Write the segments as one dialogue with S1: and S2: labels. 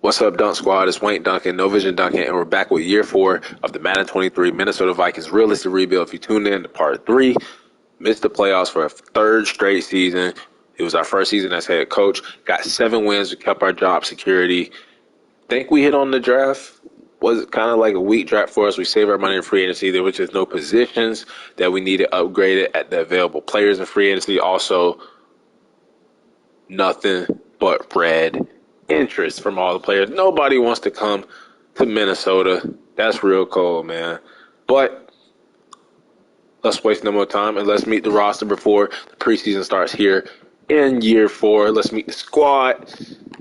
S1: What's up, Dunk Squad? It's wankdunkin, No Vision Dunkin, and we're back with year 4 of the Madden 23 Minnesota Vikings realistic rebuild. If you tuned in to part 3, missed the playoffs for a third straight season. It was our first season as head coach. Got 7 wins. We kept our job security. Think we hit on the draft. Was kind of like a weak draft for us. We saved our money in free agency. There was just no positions that we needed upgraded at the available players in free agency. Also, nothing but red interest from all the players. Nobody wants to come to Minnesota. That's real cold, man. But let's waste no more time and let's meet the roster before the preseason starts here in year 4. Let's meet the squad.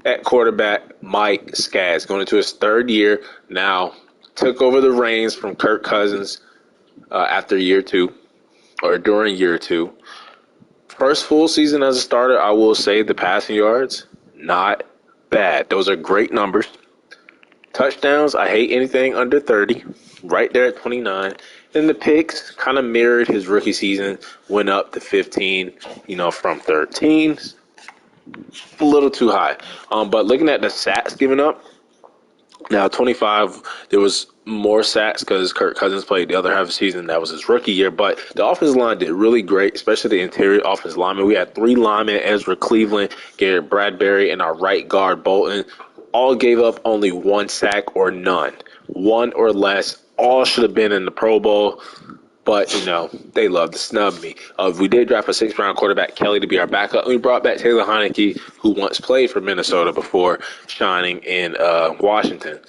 S1: At quarterback, Mike Skaggs, going into his third year now, took over the reins from Kirk Cousins after year 2, or during year 2. First full season as a starter, I will say the passing yards, not bad. Those are great numbers. Touchdowns, I hate anything under 30, right there at 29. And the picks kind of mirrored his rookie season, went up to 15, from 13. A little too high. But looking at the sacks given up, now 25, there was more sacks because Kirk Cousins played the other half of the season. That was his rookie year. But the offensive line did really great, especially the interior offensive linemen. We had 3 linemen, Ezra Cleveland, Garrett Bradbury, and our right guard, Bolton. All gave up only 1 sack or none. 1 or less. All should have been in the Pro Bowl. But, they love to snub me. We did draft a 6th-round quarterback, Kelly, to be our backup. We brought back Taylor Heineke, who once played for Minnesota before shining in Washington.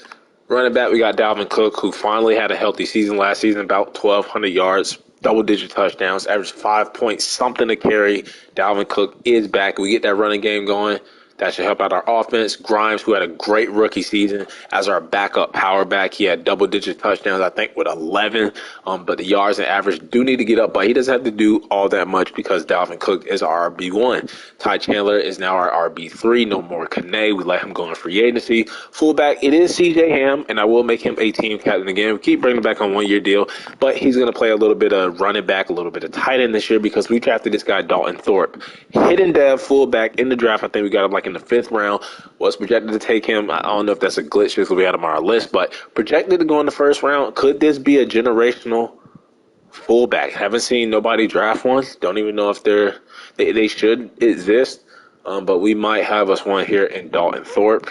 S1: Running back, we got Dalvin Cook, who finally had a healthy season last season, about 1,200 yards, double-digit touchdowns, averaged 5 points, something to carry. Dalvin Cook is back. We get that running game going. That should help out our offense. Grimes, who had a great rookie season as our backup power back. He had double-digit touchdowns, I think, with 11. But the yards and average do need to get up, but he doesn't have to do all that much because Dalvin Cook is our RB1. Ty Chandler is now our RB3. No more Kane. We let him go in free agency. Fullback, it is C.J. Ham, and I will make him a team captain again. We keep bringing him back on 1-year deal, but he's going to play a little bit of running back, a little bit of tight end this year because we drafted this guy, Dalton Thorpe. Hidden dev fullback in the draft. I think we got him in the 5th round. Was projected to take him. I don't know if that's a glitch because we had him on our list, but projected to go in the 1st round. Could this be a generational fullback? Haven't seen nobody draft one. Don't even know if they should exist. But we might have us one here in Dalton Thorpe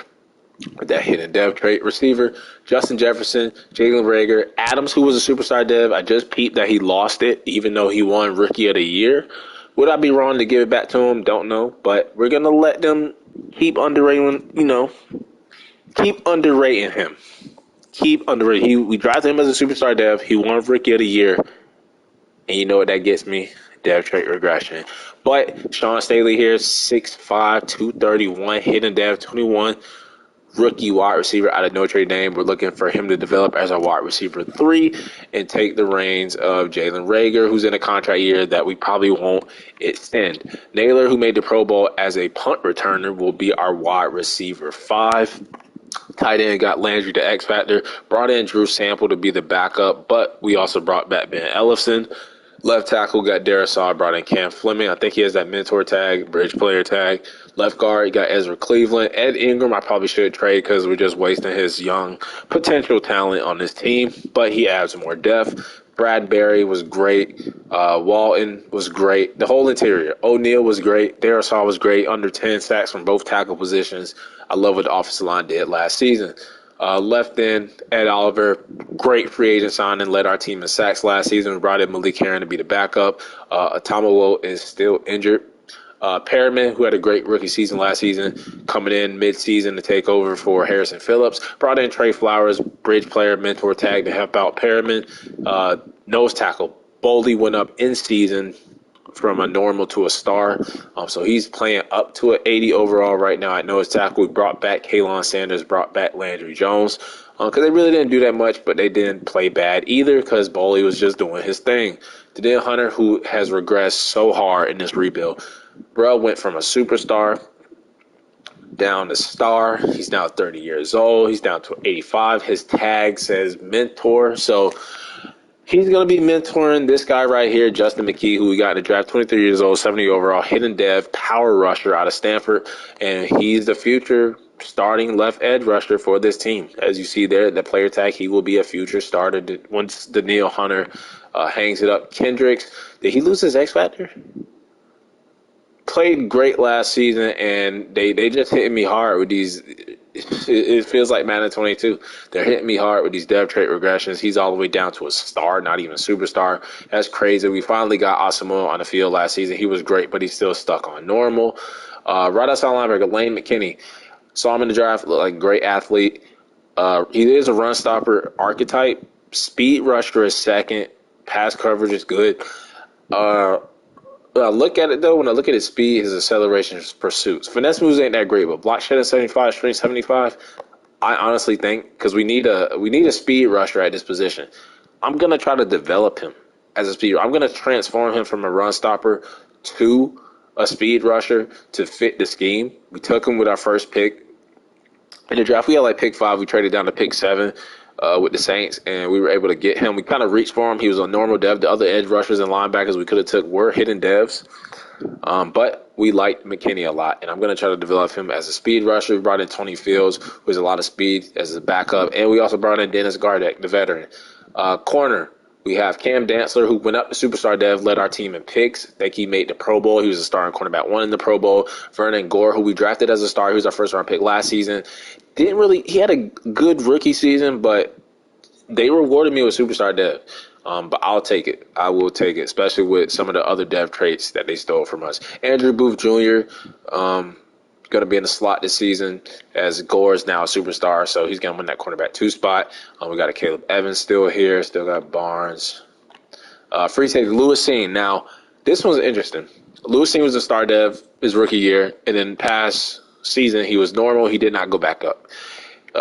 S1: with that hidden dev trait. Receiver, Justin Jefferson, Jalen Reagor, Adams, who was a superstar dev. I just peeped that he lost it, even though he won Rookie of the Year. Would I be wrong to give it back to him? Don't know. But we're going to let them keep underrating, keep underrating him. Keep underrating. We drafted him as a superstar dev. He won Rookie of the Year. And you know what that gets me? Dev trait regression. But Sean Staley here, 6'5", 231, hidden dev, 21. Rookie wide receiver out of Notre Dame. We're looking for him to develop as a wide receiver 3 and take the reins of Jalen Reagor, who's in a contract year that we probably won't extend. Naylor, who made the Pro Bowl as a punt returner, will be our wide receiver 5. Tight end got Landry, the X Factor. Brought in Drew Sample to be the backup, but we also brought back Ben Ellefson. Left tackle got Darisaw, brought in Cam Fleming. I think he has that mentor tag, bridge player tag. Left guard, you got Ezra Cleveland. Ed Ingram, I probably should trade because we're just wasting his young potential talent on this team, but he adds more depth. Bradbury was great. Walton was great. The whole interior. O'Neal was great. Darisaw was great. Under 10 sacks from both tackle positions. I love what the offensive line did last season. Left end, Ed Oliver, great free agent signing, led our team in sacks last season. We brought in Malik Herron to be the backup. Atamawo is still injured. Perriman, who had a great rookie season last season, coming in mid-season to take over for Harrison Phillips. Brought in Trey Flowers, bridge player, mentor tag to help out Perriman. Nose tackle, Boldy went up in season from a normal to a star. So he's playing up to an 80 overall right now at nose tackle. We brought back Kalon Sanders, brought back Landry Jones. Because they really didn't do that much, but they didn't play bad either because Boldy was just doing his thing. Danielle Hunter, who has regressed so hard in this rebuild. Bro went from a superstar down to star. He's now 30 years old. He's down to 85. His tag says mentor. So He's going to be mentoring this guy right here, Justin McKee, who we got in the draft, 23 years old, 70 overall, hidden dev, power rusher out of Stanford. And he's the future starting left edge rusher for this team. As you see there, the player tag, he will be a future starter once Daniil Hunter hangs it up. Kendricks, did he lose his X Factor? Played great last season, and they just hitting me hard with these. It feels like Madden 22. They're hitting me hard with these dev trait regressions. He's all the way down to a star, not even a superstar. That's crazy. We finally got Asamoah on the field last season. He was great, but he's still stuck on normal. Right outside linebacker, Lane McKinney. Saw him in the draft, looked like a great athlete. He is a run stopper archetype. Speed rusher is second. Pass coverage is good. When I look at it, though, when I look at his speed, his acceleration, his pursuits, finesse moves ain't that great, but block shedding 75, strength 75, I honestly think, because we need a speed rusher at this position, I'm going to try to develop him as a speed. I'm going to transform him from a run stopper to a speed rusher to fit the scheme. We took him with our first pick in the draft. We had like pick 5. We traded down to pick 7. With the Saints, and we were able to get him. We kind of reached for him. He was a normal dev. The other edge rushers and linebackers we could have took were hidden devs, but we liked McKinney a lot, and I'm going to try to develop him as a speed rusher. We brought in Tony Fields, who has a lot of speed as a backup, and we also brought in Dennis Gardeck, the veteran. Corner, we have Cam Dantzler, who went up to superstar dev, led our team in picks. I think he made the Pro Bowl. He was a starting cornerback 1 in the Pro Bowl. Vernon Gore, who we drafted as a star, he was our first-round pick last season. He had a good rookie season, but they rewarded me with superstar dev. But I'll take it. I will take it, especially with some of the other dev traits that they stole from us. Andrew Booth Jr., going to be in the slot this season, as Gore is now a superstar, so he's going to win that cornerback 2 spot. We got a Caleb Evans still here, still got Barnes. Free safety, Lewis Seen. Now, this one's interesting. Lewis Seen was a star dev his rookie year, and then past season he was normal. He did not go back up.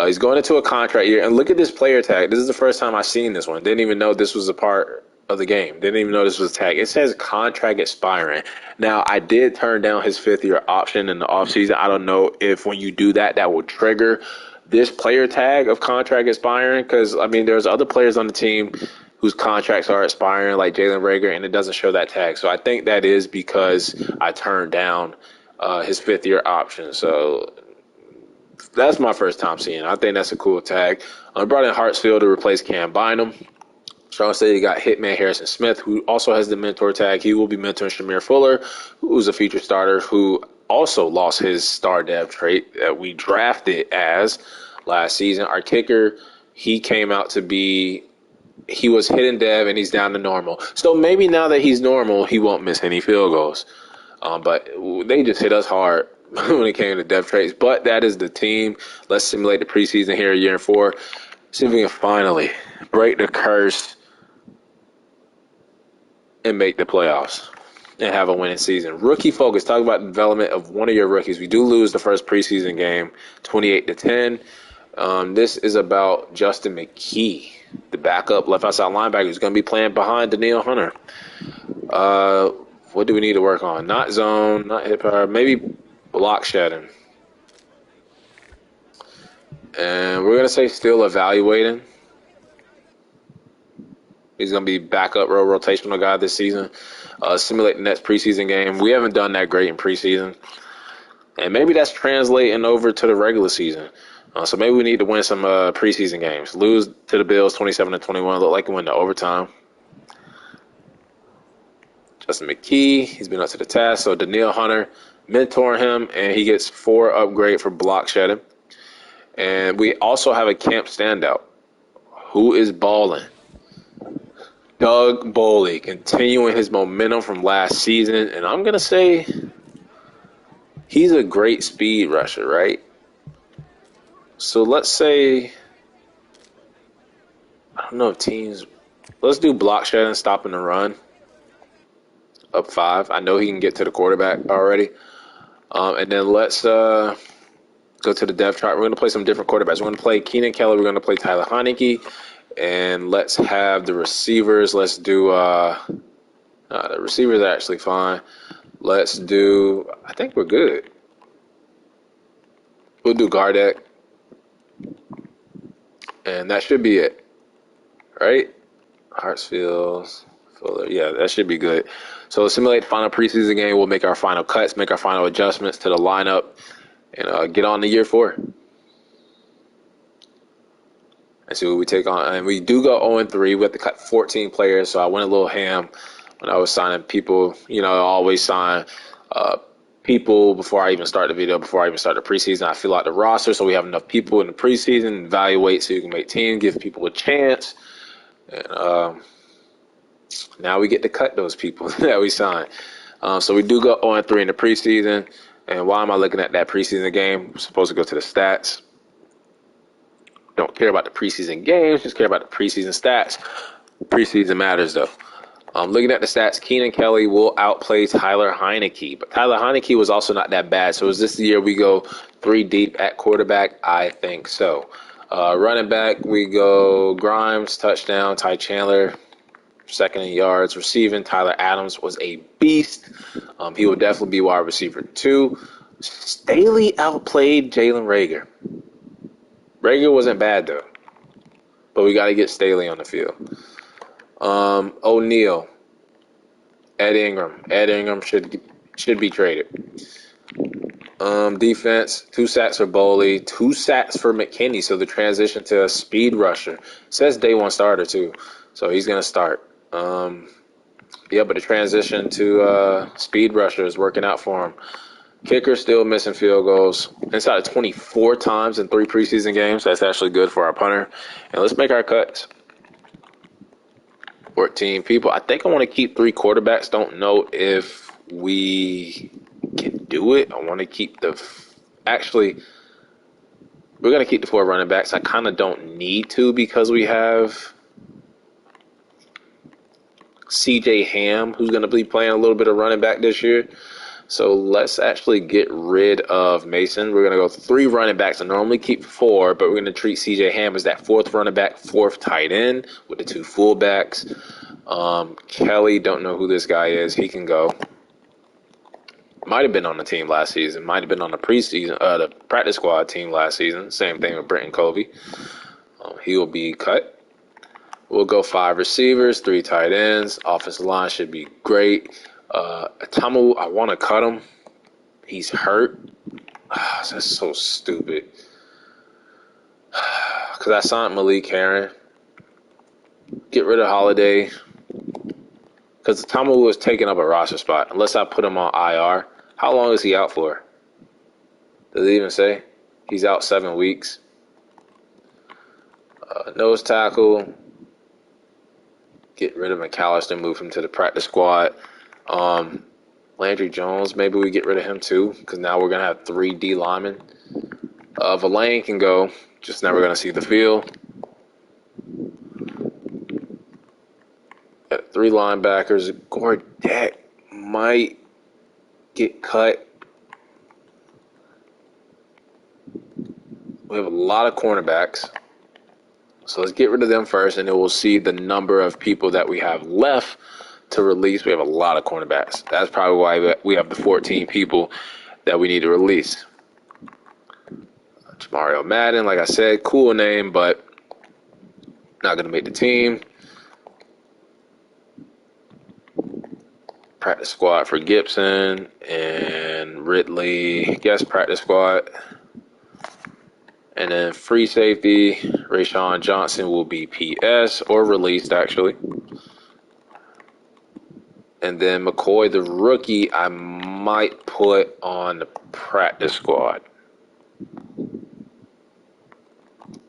S1: He's going into a contract year, and look at this player tag. This is the first time I've seen this one. Didn't even know this was a part of the game. Didn't even know this was a tag. It says contract expiring. Now, I did turn down his 5th-year option in the offseason. I don't know if when you do that, that will trigger this player tag of contract expiring, because, I mean, there's other players on the team whose contracts are expiring, like Jalen Rager, and it doesn't show that tag. So I think that is because I turned down his 5th-year option. So that's my first time seeing it. I think that's a cool tag. I brought in Hartsfield to replace Cam Bynum. Strong City got Hitman Harrison Smith, who also has the mentor tag. He will be mentoring Shamir Fuller, who's a featured starter, who also lost his star dev trait that we drafted as last season. Our kicker, he came out to be, he was hidden dev, and he's down to normal. So maybe now that he's normal, he won't miss any field goals. But they just hit us hard when it came to dev traits. But that is the team. Let's simulate the preseason here, year 4. See if we can finally break the curse and make the playoffs and have a winning season. Rookie focus. Talk about the development of one of your rookies. We do lose the first preseason game, 28-10. This is about Justin McKee, the backup left outside linebacker, who's going to be playing behind Daniil Hunter. What do we need to work on? Not zone, not hip power, maybe block shedding. And we're going to say still evaluating. He's going to be backup row rotational guy this season. Simulate the next preseason game. We haven't done that great in preseason. And maybe that's translating over to the regular season. So maybe we need to win some preseason games. Lose to the Bills 27-21. Look like we win the overtime. Justin McKee, he's been up to the task. So Daniil Hunter, mentor him, and he gets 4 upgrade for block shedding. And we also have a camp standout. Who is balling? Doug Boley, continuing his momentum from last season. And I'm going to say he's a great speed rusher, right? So let's say, I don't know if teams, let's do block shedding, stopping the run. Up 5. I know he can get to the quarterback already. And then let's go to the depth chart. We're going to play some different quarterbacks. We're going to play Keenan Keller. We're going to play Tyler Heineke. And let's have the receivers. Let's do the receivers are actually fine. Let's do, I think we're good. We'll do Gardeck. And that should be it. Right? Hartsfield, Fuller. Yeah, that should be good. So simulate the final preseason game. We'll make our final cuts, make our final adjustments to the lineup, and get on to year 4. And see what we take on. And we do go 0-3. We have to cut 14 players, so I went a little ham when I was signing people. I always sign people before I even start the video, before I even start the preseason. I fill out the roster so we have enough people in the preseason, evaluate so you can make teams, give people a chance. And now we get to cut those people that we sign. So we do go 0-3 in the preseason. And why am I looking at that preseason game? I'm supposed to go to the stats. Don't care about the preseason games, just care about the preseason stats. Preseason matters, though. Looking at the stats, Keenan Kelly will outplay Tyler Heineke. But Tyler Heineke was also not that bad. So is this the year we go 3 deep at quarterback? I think so. Running back, we go Grimes, touchdown. Ty Chandler, second in yards. Receiving, Tyler Adams was a beast. He will definitely be wide receiver 2. Staley outplayed Jalen Reagor. Reagor wasn't bad, though. But we got to get Staley on the field. O'Neal, Ed Ingram. Ed Ingram should be traded. Defense, 2 sacks for Boley, 2 sacks for McKinney. So the transition to a speed rusher. It says day 1 starter, too. So he's going to start. But the transition to speed rusher is working out for him. Kicker still missing field goals. Inside of 24 times in 3 preseason games. That's actually good for our punter. And let's make our cuts. 14 people. I think I want to keep 3 quarterbacks. Don't know if we can do it. I want to keep actually, we're going to keep the 4 running backs. I kind of don't need to because we have CJ Ham, who's going to be playing a little bit of running back this year. So let's actually get rid of Mason. We're going to go 3 running backs. I normally keep 4, but we're going to treat CJ Ham as that 4th running back, 4th tight end with the 2 fullbacks. Kelly, don't know who this guy is. He can go. Might have been on the team last season. Might have been on the preseason, the practice squad team last season. Same thing with Britton Covey. He will be cut. We'll go 5 receivers, 3 tight ends. Offensive line should be great. Tamu, I want to cut him. He's hurt. That's so stupid. Because I signed Malik Herron. Get rid of Holiday. Because Tamu was taking up a roster spot. Unless I put him on IR. How long is he out for? Does it even say? He's out 7 weeks. Nose tackle. Get rid of McAllister. Move him to the practice squad. Landry Jones, maybe we get rid of him too, because now we're going to have 3 D linemen. Verlaine can go, just never going to see the field. 3 linebackers. Gordet might get cut. We have a lot of cornerbacks. So let's get rid of them first, and then we'll see the number of people that we have left to release. We have a lot of cornerbacks. That's probably why we have the 14 people that we need to release. Mario Madden, like I said, cool name, but not going to make the team. Practice squad for Gibson and Ridley. Guest practice squad. And then free safety, Rashawn Johnson will be PS or released, actually. And then McCoy, the rookie, I might put on the practice squad.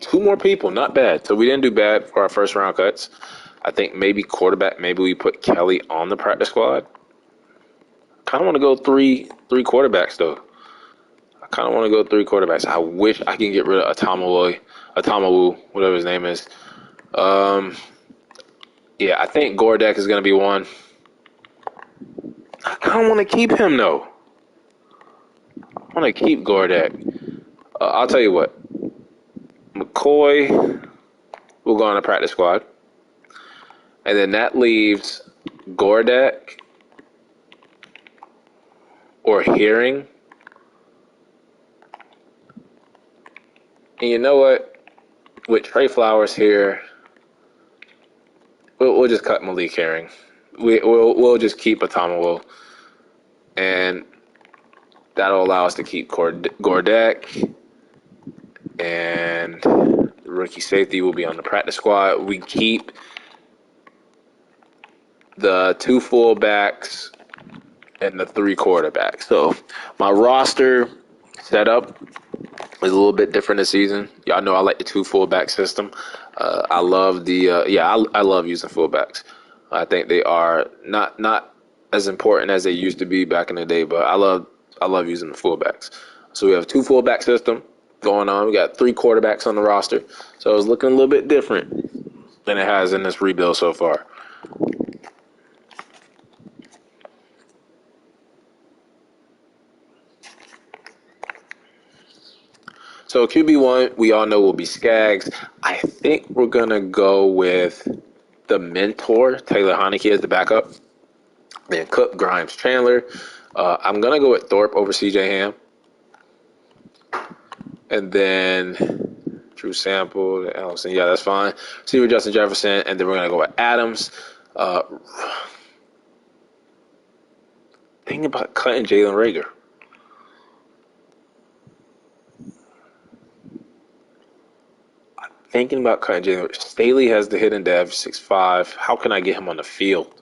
S1: 2 more people, not bad. So we didn't do bad for our first round cuts. I think maybe quarterback, maybe we put Kelly on the practice squad. Kind of want to go three quarterbacks, though. I kind of want to go 3 quarterbacks. I wish I can get rid of Atamawu, whatever his name is. Yeah, I think Gordet is going to be one. I kind of want to keep him, though. I want to keep Gordet. I'll tell you what. McCoy will go on the practice squad. And then that leaves Gordet or Hearing. And you know what? With Trey Flowers here, we'll we'll just cut Malik Herring. We'll just keep Atomawol, and that'll allow us to keep Gordek, and the rookie safety will be on the practice squad. We keep the 2 fullbacks and the 3 quarterbacks. So my roster setup is a little bit different this season. Y'all know I like the 2 fullback system. I love I love using fullbacks. I think they are not as important as they used to be back in the day, but I love using the fullbacks. So we have a 2 fullback system going on. We got 3 quarterbacks on the roster. So it's looking a little bit different than it has in this rebuild so far. So QB1, we all know will be Skaggs. I think we're going to go with the mentor, Taylor Heineke, as the backup. Then Cook, Grimes, Chandler. I'm going to go with Thorpe over CJ Ham. And then Drew Sample, Allison. Yeah, that's fine. Receiver Justin Jefferson. And then we're going to go with Adams. Thinking about cutting Jalen Reagor. Thinking about cutting Jalen. Staley has the hidden dev, 6'5". How can I get him on the field?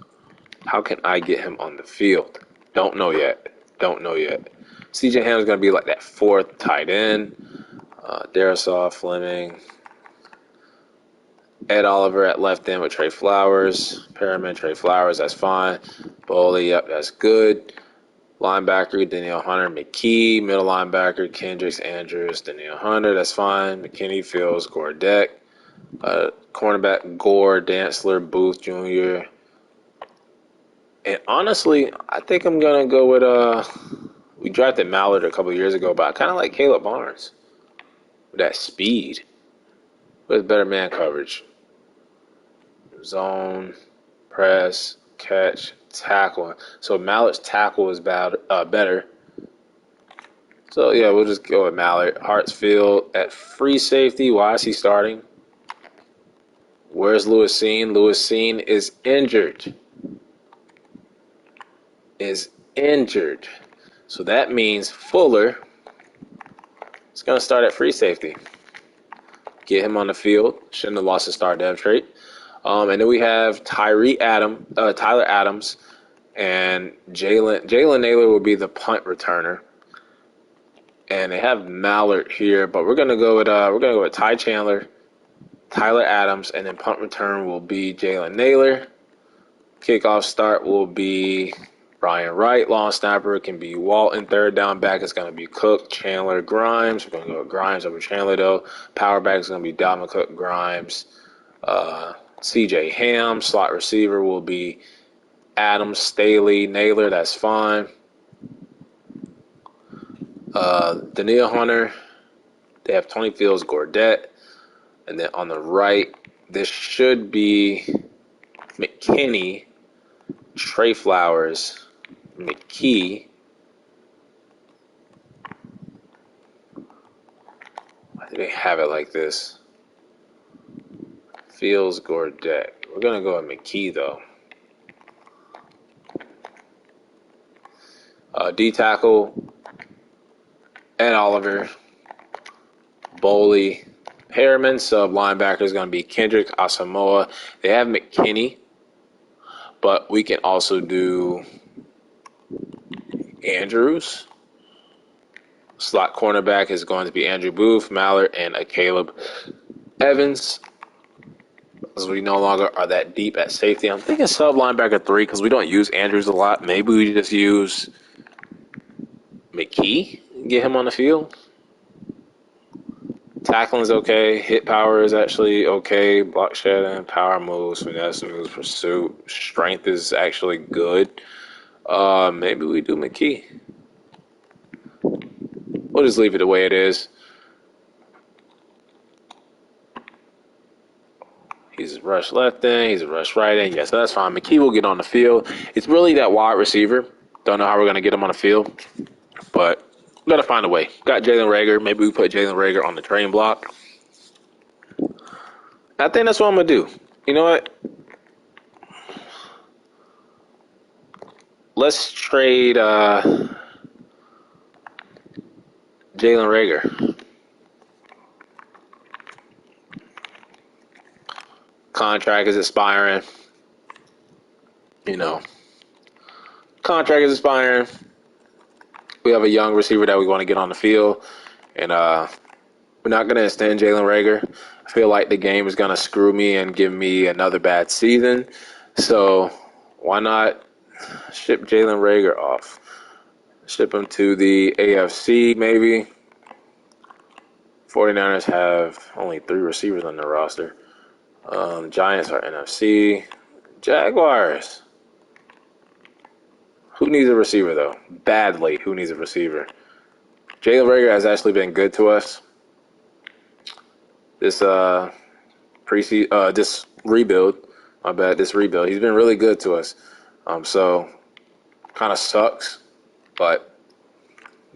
S1: Don't know yet. CJ Ham is going to be like that 4th tight end. Darisaw, Fleming. Ed Oliver at left end with Trey Flowers. Perriman, Trey Flowers, that's fine. Boley, yep, that's good. Linebacker, Danielle Hunter, McKee. Middle linebacker, Kendricks, Andrews, Danielle Hunter, that's fine. McKinney, Fields, Gordek. Cornerback, Gore, Dantzler, Booth Jr. And honestly, I think I'm going to go with, we drafted Mallard a couple of years ago, but I kind of like Caleb Barnes. With that speed. With better man coverage. Zone, press, catch, tackle. So Mallard's tackle is better. So, yeah, we'll just go with Mallard. Hartsfield at free safety. Why is he starting? Where's Lewis Seen? Lewis Seen is injured. So that means Fuller is going to start at free safety. Get him on the field. Shouldn't have lost his star dev trait. And then we have Tyler Adams, and Jalen Naylor will be the punt returner. And they have Mallard here, but we're gonna go with Ty Chandler, Tyler Adams, and then punt return will be Jalen Naylor. Kickoff start will be Brian Wright. Long snapper can be Walton. Third down back is going to be Cook, Chandler, Grimes. We're going to go with Grimes over Chandler, though. Power back is going to be Dalvin Cook, Grimes. CJ Ham. Slot receiver will be Adams, Staley, Naylor. That's fine. Danielle Hunter. They have Tony Fields, Gordette. And then on the right, this should be McKinney, Trey Flowers, McKee. Why do they have it like this? Fields, Gordette. We're going to go with McKee, though. D-tackle, Ed Oliver, Boley, Perriman. Sub linebacker is going to be Kendrick Asamoah. They have McKinney, but we can also do Andrews. Slot cornerback is going to be Andrew Booth, Mallard, and Caleb Evans. As we no longer are that deep at safety. I'm thinking sub linebacker 3 because we don't use Andrews a lot. Maybe we just use McKee and get him on the field. Tackling is okay. Hit power is actually okay. Block shedding, power moves, finesse moves, pursuit. Strength is actually good. Maybe we do McKee. We'll just leave it the way it is. He's a rush left end. He's a rush right end. Yeah, so that's fine. McKee will get on the field. It's really that wide receiver. Don't know how we're going to get him on the field, but we got to find a way. Got Jalen Reagor. Maybe we put Jalen Reagor on the train block. I think that's what I'm going to do. You know what? let's trade Jalen Rager. Contract is expiring. You know, contract is expiring. We have a young receiver that we want to get on the field, and we're not going to extend Jalen Rager. I feel like the game is going to screw me and give me another bad season. So why not ship Jalen Rager off? Ship him to the AFC maybe. 49ers have only 3 receivers on their roster. Giants are NFC. Jaguars. Who needs a receiver, though? Badly, who needs a receiver? Jalen Rager has actually been good to us. This this rebuild, this rebuild, he's been really good to us. So kind of sucks, but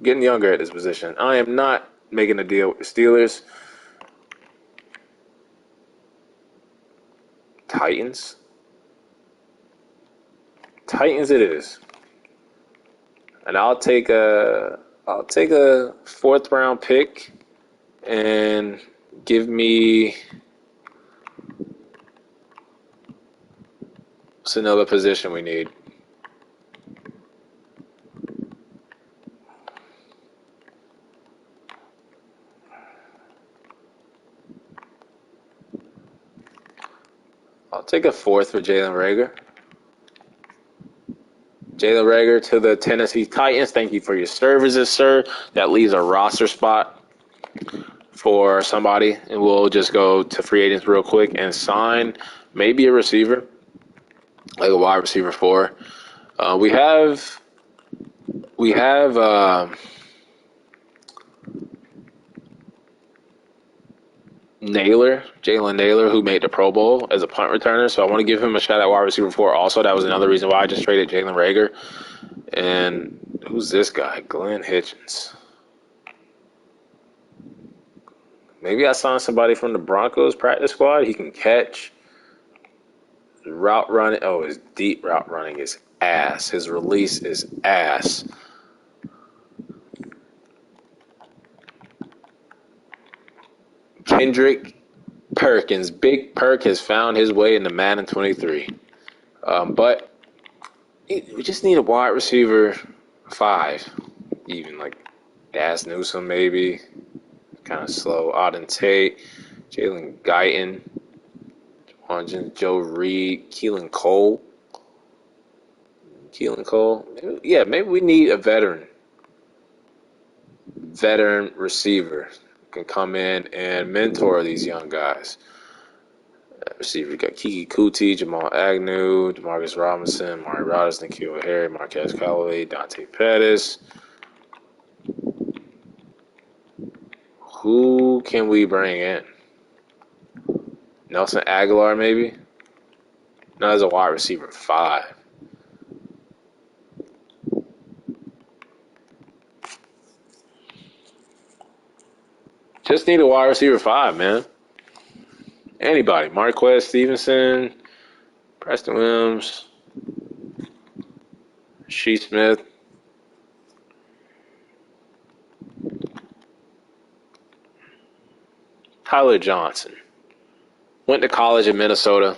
S1: getting younger at this position. I am not making a deal with the Steelers. Titans it is. And I'll take a 4th round pick and give me what's another position we need? I'll take a 4th for Jalen Rager. Jalen Rager to the Tennessee Titans. Thank you for your services, sir. That leaves a roster spot for somebody, and we'll just go to free agents real quick and sign maybe a receiver, like a wide receiver 4. We have Jalen Naylor, who made the Pro Bowl as a punt returner. So I want to give him a shot at wide receiver 4 also. That was another reason why I just traded Jalen Rager. And who's this guy? Glenn Hitchens. Maybe I signed somebody from the Broncos practice squad. He can catch. Route running. Oh, his deep route running is ass. His release is ass. Kendrick Perkins. Big Perk has found his way into Madden 23. But we just need a wide receiver 5. Even like Daz Newsome maybe. Kind of slow. Auden Tate. Jalen Guyton. Joe Reed. Keelan Cole. Yeah, maybe we need a veteran receiver who can come in and mentor these young guys. Receiver got Kiki Kuti, Jamal Agnew, Demarcus Robinson, Mari Rodgers, N'Keal Harry, Marquez Callaway, Dante Pettis. Who can we bring in? Nelson Aguilar, maybe? No, as a wide receiver 5. Just need a wide receiver 5, man. Anybody. Marquez Stevenson, Preston Williams, Shee Smith. Tyler Johnson. Went to college in Minnesota.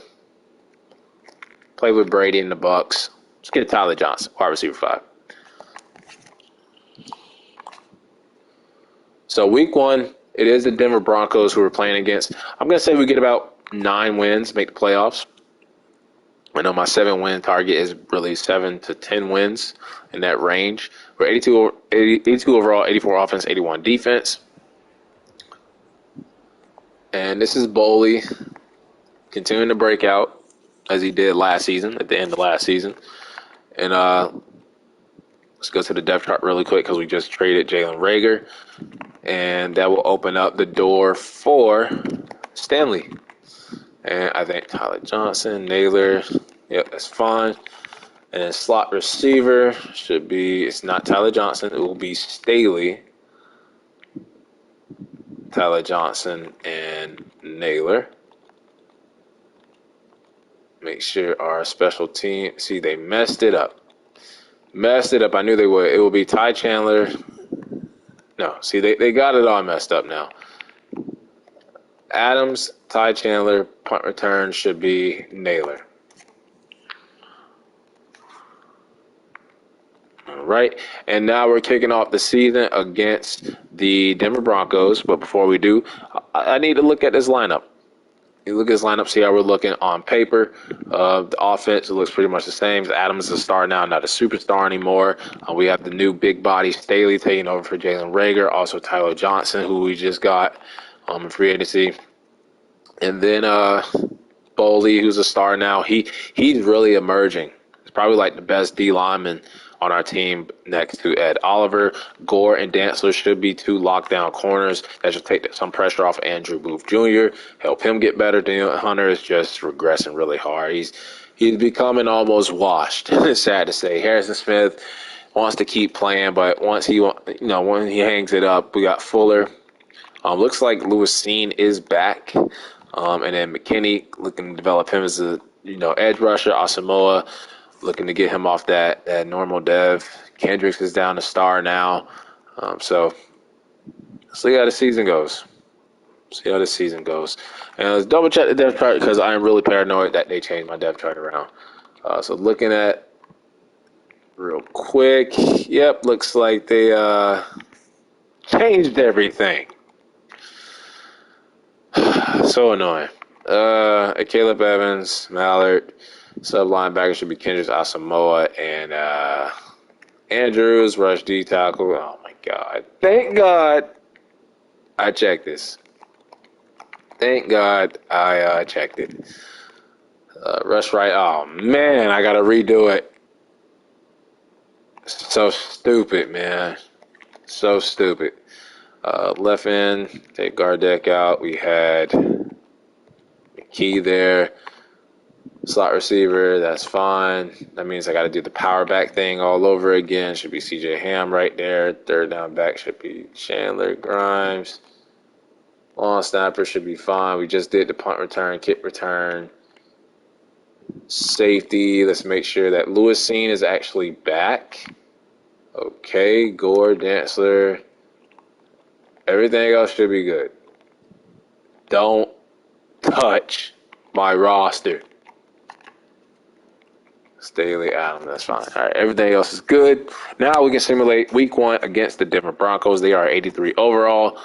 S1: Played with Brady in the Bucks. Let's get Tyler Johnson, wide receiver 5. So week 1, it is the Denver Broncos who we're playing against. I'm going to say we get about 9 wins, make the playoffs. I know my 7-win target is really 7 to 10 wins in that range. We're 82 overall, 84 offense, 81 defense. And this is Boley continuing to break out as he did last season, at the end of last season. And let's go to the depth chart really quick because we just traded Jalen Rager. And that will open up the door for Stanley. And I think Tyler Johnson, Naylor, yep, that's fine. And then slot receiver should be, it's not Tyler Johnson, it will be Staley. Tyler Johnson and Naylor. Make sure our special team, see, they messed it up. Messed it up. I knew they would. It will be Ty Chandler. No, see, they got it all messed up now. Adams, Ty Chandler, punt return should be Naylor. All right, and now we're kicking off the season against the Denver Broncos. But before we do, I need to look at this lineup. You look at this lineup, see how we're looking on paper. The offense, it looks pretty much the same. Adams is a star now, not a superstar anymore. We have the new big body Staley taking over for Jalen Reagor. Also Tyler Johnson, who we just got in free agency. And then Boley, who's a star now. He's really emerging. He's probably like the best D lineman on our team next to Ed Oliver. Gore and Dantzler should be two lockdown corners that should take some pressure off Andrew Booth Jr., help him get better. Daniel Hunter is just regressing really hard. He's becoming almost washed. It's sad to say. Harrison Smith wants to keep playing, but when he hangs it up, we got Fuller. Looks like Lewis Seen is back. And then McKinney looking to develop him as a edge rusher. Asamoah looking to get him off that normal dev. Kendricks is down to star now. So see how the season goes. And let's double check the depth chart because I am really paranoid that they changed my depth chart around. So looking at real quick. Yep, looks like they changed everything. So annoying. Caleb Evans, Mallard, sub linebacker should be Kendricks, Asamoah, and Andrews, rush D tackle. Oh my God! Thank God I checked this. Thank God I checked it. Rush right. Oh man, I gotta redo it. So stupid, man. So stupid. Left end, take guard deck out. We had McKee there. Slot receiver, that's fine. That means I got to do the power back thing all over again. Should be CJ Ham right there. Third down back should be Chandler Grimes. Long snapper should be fine. We just did the punt return, kick return. Safety, let's make sure that Lewis Seen is actually back. Okay, Gore, Dantzler. Everything else should be good. Don't touch my roster. Staley, Adams, that's fine. All right, everything else is good. Now we can simulate week 1 against the Denver Broncos. They are 83 overall.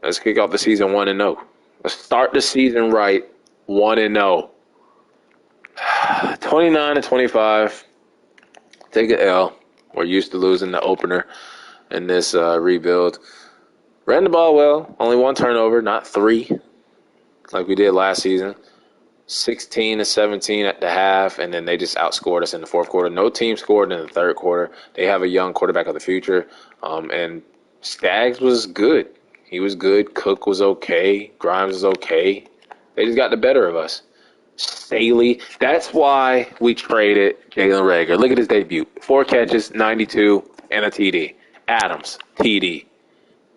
S1: Let's kick off the season 1-0. Let's start the season right, 1-0. 29-25. Take an L. We're used to losing the opener in this rebuild. Ran the ball well. Only 1 turnover, not 3, like we did last season. 16-17 at the half, and then they just outscored us in the fourth quarter. No team scored in the third quarter. They have a young quarterback of the future, and Skaggs was good. He was good. Cook was okay. Grimes was okay. They just got the better of us. Staley. That's why we traded Jalen Reagor. Look at his debut. 4 catches, 92, and a TD. Adams, TD.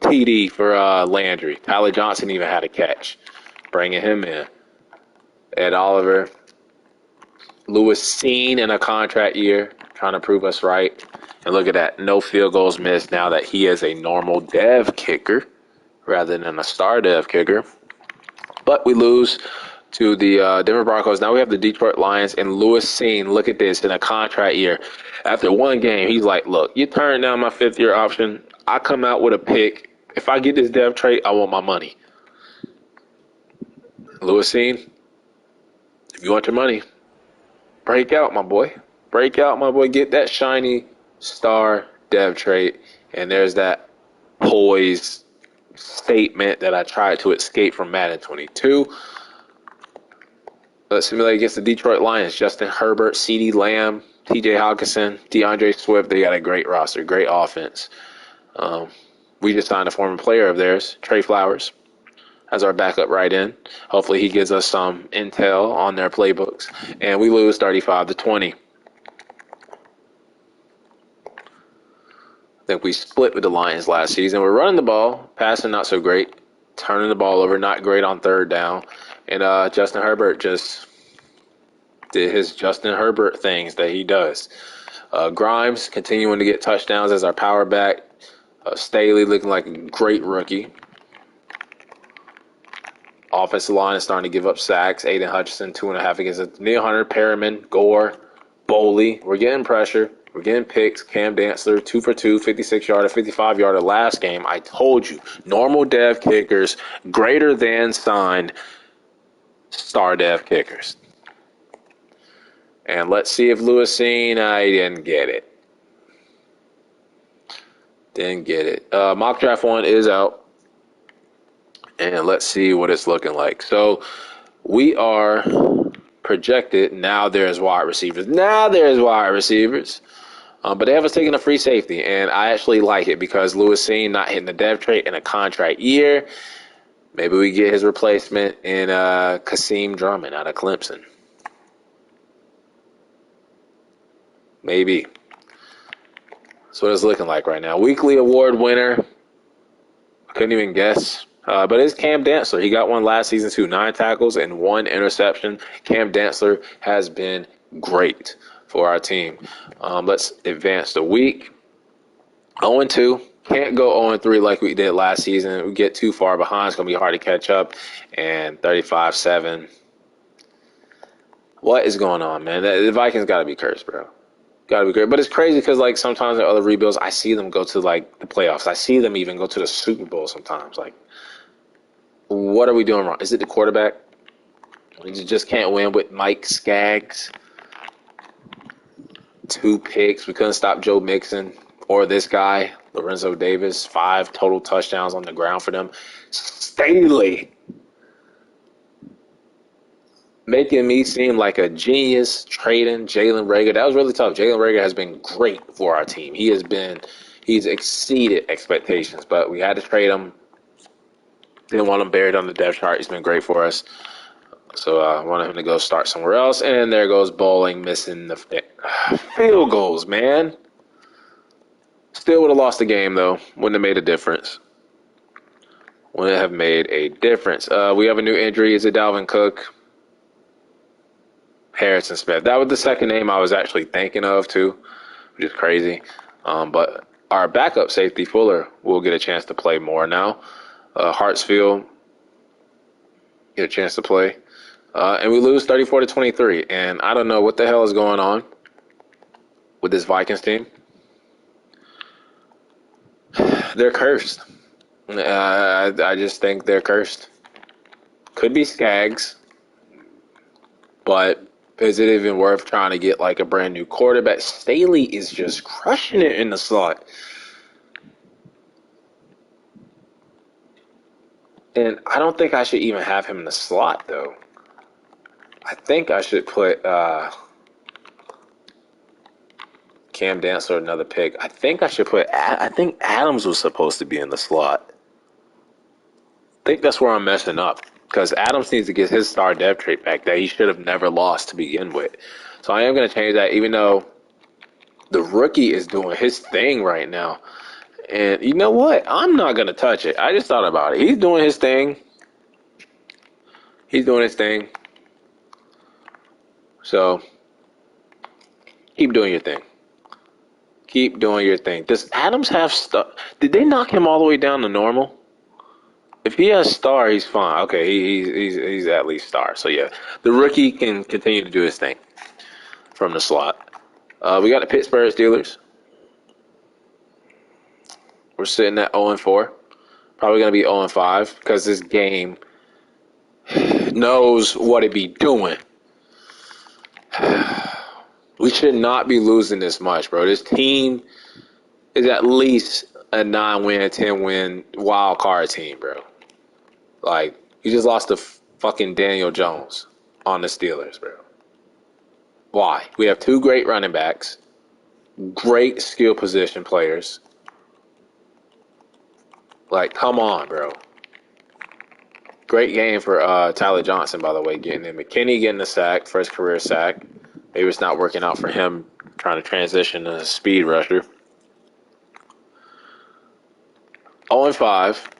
S1: TD for Landry. Tyler Johnson even had a catch. Bringing him in. Ed Oliver. Lewis Seen in a contract year. Trying to prove us right. And look at that. No field goals missed now that he is a normal dev kicker rather than a star dev kicker. But we lose to the Denver Broncos. Now we have the Detroit Lions and Lewis Seen. Look at this in a contract year. After 1 game, he's like, look, you turn down my 5th-year option. I come out with a pick. If I get this dev trade, I want my money. Lewis Seen, if you want your money, break out, my boy. Break out, my boy. Get that shiny star dev trait. And there's that poise statement that I tried to escape from Madden 22. Let's simulate against the Detroit Lions. Justin Herbert, CeeDee Lamb, TJ Hawkinson, DeAndre Swift. They got a great roster, great offense. We just signed a former player of theirs, Trey Flowers, as our backup right in. Hopefully he gives us some intel on their playbooks. And we lose 35-20. I think we split with the Lions last season. We're running the ball, passing not so great, turning the ball over, not great on third down. And Justin Herbert just did his Justin Herbert things that he does. Grimes continuing to get touchdowns as our power back. Staley looking like a great rookie. Offensive line is starting to give up sacks. Aiden Hutchinson, 2.5 against Neil Hunter, Perriman, Gore, Boley. We're getting pressure. We're getting picks. Cam Dantzler, 2 for 2, 56-yarder, 55-yarder last game. I told you, normal dev kickers, greater than signed star dev kickers. And let's see if Lewisine, I didn't get it. Didn't get it. Mock draft 1 is out. And let's see what it's looking like. So we are projected. Now there's wide receivers. But they have us taking a free safety. And I actually like it because Lewisine not hitting the dev trait in a contract year. Maybe we get his replacement in Kasim Drummond out of Clemson. Maybe. That's what it's looking like right now. Weekly award winner. I couldn't even guess. But it's Cam Dantzler. He got one last season too. 9 tackles and 1 interception. Cam Dantzler has been great for our team. Let's advance the week. 0-2. Can't go 0-3 like we did last season. We get too far behind. It's going to be hard to catch up. And 35-7. What is going on, man? The Vikings got to be cursed, bro. Got to be great. But it's crazy because, like, sometimes in other rebuilds, I see them go to, like, the playoffs. I see them even go to the Super Bowl sometimes. Like, what are we doing wrong? Is it the quarterback? We just can't win with Mike Skaggs. 2 picks. We couldn't stop Joe Mixon or this guy, Lorenzo Davis. 5 total touchdowns on the ground for them. Staley making me seem like a genius trading Jalen Reagor. That was really tough. Jalen Reagor has been great for our team. He's exceeded expectations, but we had to trade him. Didn't want him buried on the depth chart. He's been great for us. So I wanted him to go start somewhere else. And there goes Bowling, missing the field goals, man. Still would have lost the game, though. Wouldn't have made a difference. Wouldn't have made a difference. We have a new injury. Is it Dalvin Cook? Harrison Smith. That was the second name I was actually thinking of, too, which is crazy. But our backup safety, Fuller, will get a chance to play more now. Hartsfield get a chance to play. And we lose 34-23. And I don't know what the hell is going on with this Vikings team. They're cursed. I just think they're cursed. Could be Skaggs. But is it even worth trying to get like a brand new quarterback? Staley is just crushing it in the slot. And I don't think I should even have him in the slot, though. I think I should put Cam Dantzler another pick. I think Adams was supposed to be in the slot. I think that's where I'm messing up. Because Adams needs to get his star dev trait back that he should have never lost to begin with. So I am going to change that, even though the rookie is doing his thing right now. And you know what? I'm not going to touch it. I just thought about it. He's doing his thing. So keep doing your thing. Does Adams have star? Did they knock him all the way down to normal? If he has star, he's fine. Okay, he's at least star. So yeah, the rookie can continue to do his thing from the slot. We got the Pittsburgh Steelers. We're sitting at 0-4. Probably going to be 0-5 because this game knows what it be doing. We should not be losing this much, bro. This team is at least a 9-win, 10-win wild card team, bro. Like, you just lost to fucking Daniel Jones on the Steelers, bro. Why? We have 2 great running backs, great skill position players. Like, come on, bro. Great game for Tyler Johnson, by the way, getting in. McKinney getting a sack, first career sack. Maybe it's not working out for him trying to transition to a speed rusher. 0-5.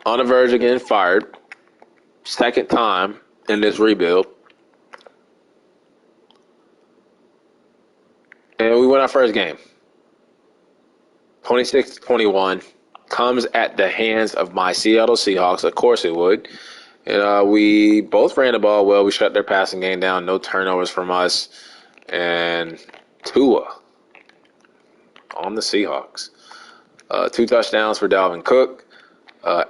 S1: On the verge of getting fired. Second time in this rebuild. And we win our first game. 26-21. Comes at the hands of my Seattle Seahawks. Of course it would. And we both ran the ball well. We shut their passing game down. No turnovers from us. And Tua on the Seahawks. 2 touchdowns for Dalvin Cook.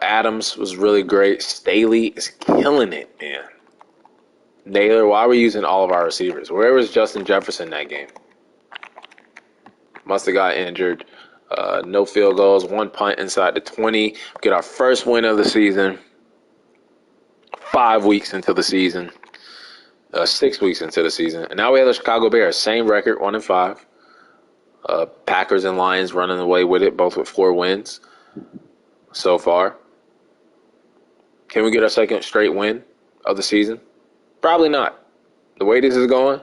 S1: Adams was really great. Staley is killing it, man. Naylor, why are we using all of our receivers? Where was Justin Jefferson that game? Must have got injured. No field goals. 1 punt inside the 20. Get our first win of the season. 5 weeks into the season. 6 weeks into the season. And now we have the Chicago Bears. Same record, 1-5. Packers and Lions running away with it, both with 4 wins so far. Can we get our second straight win of the season? Probably not. The way this is going,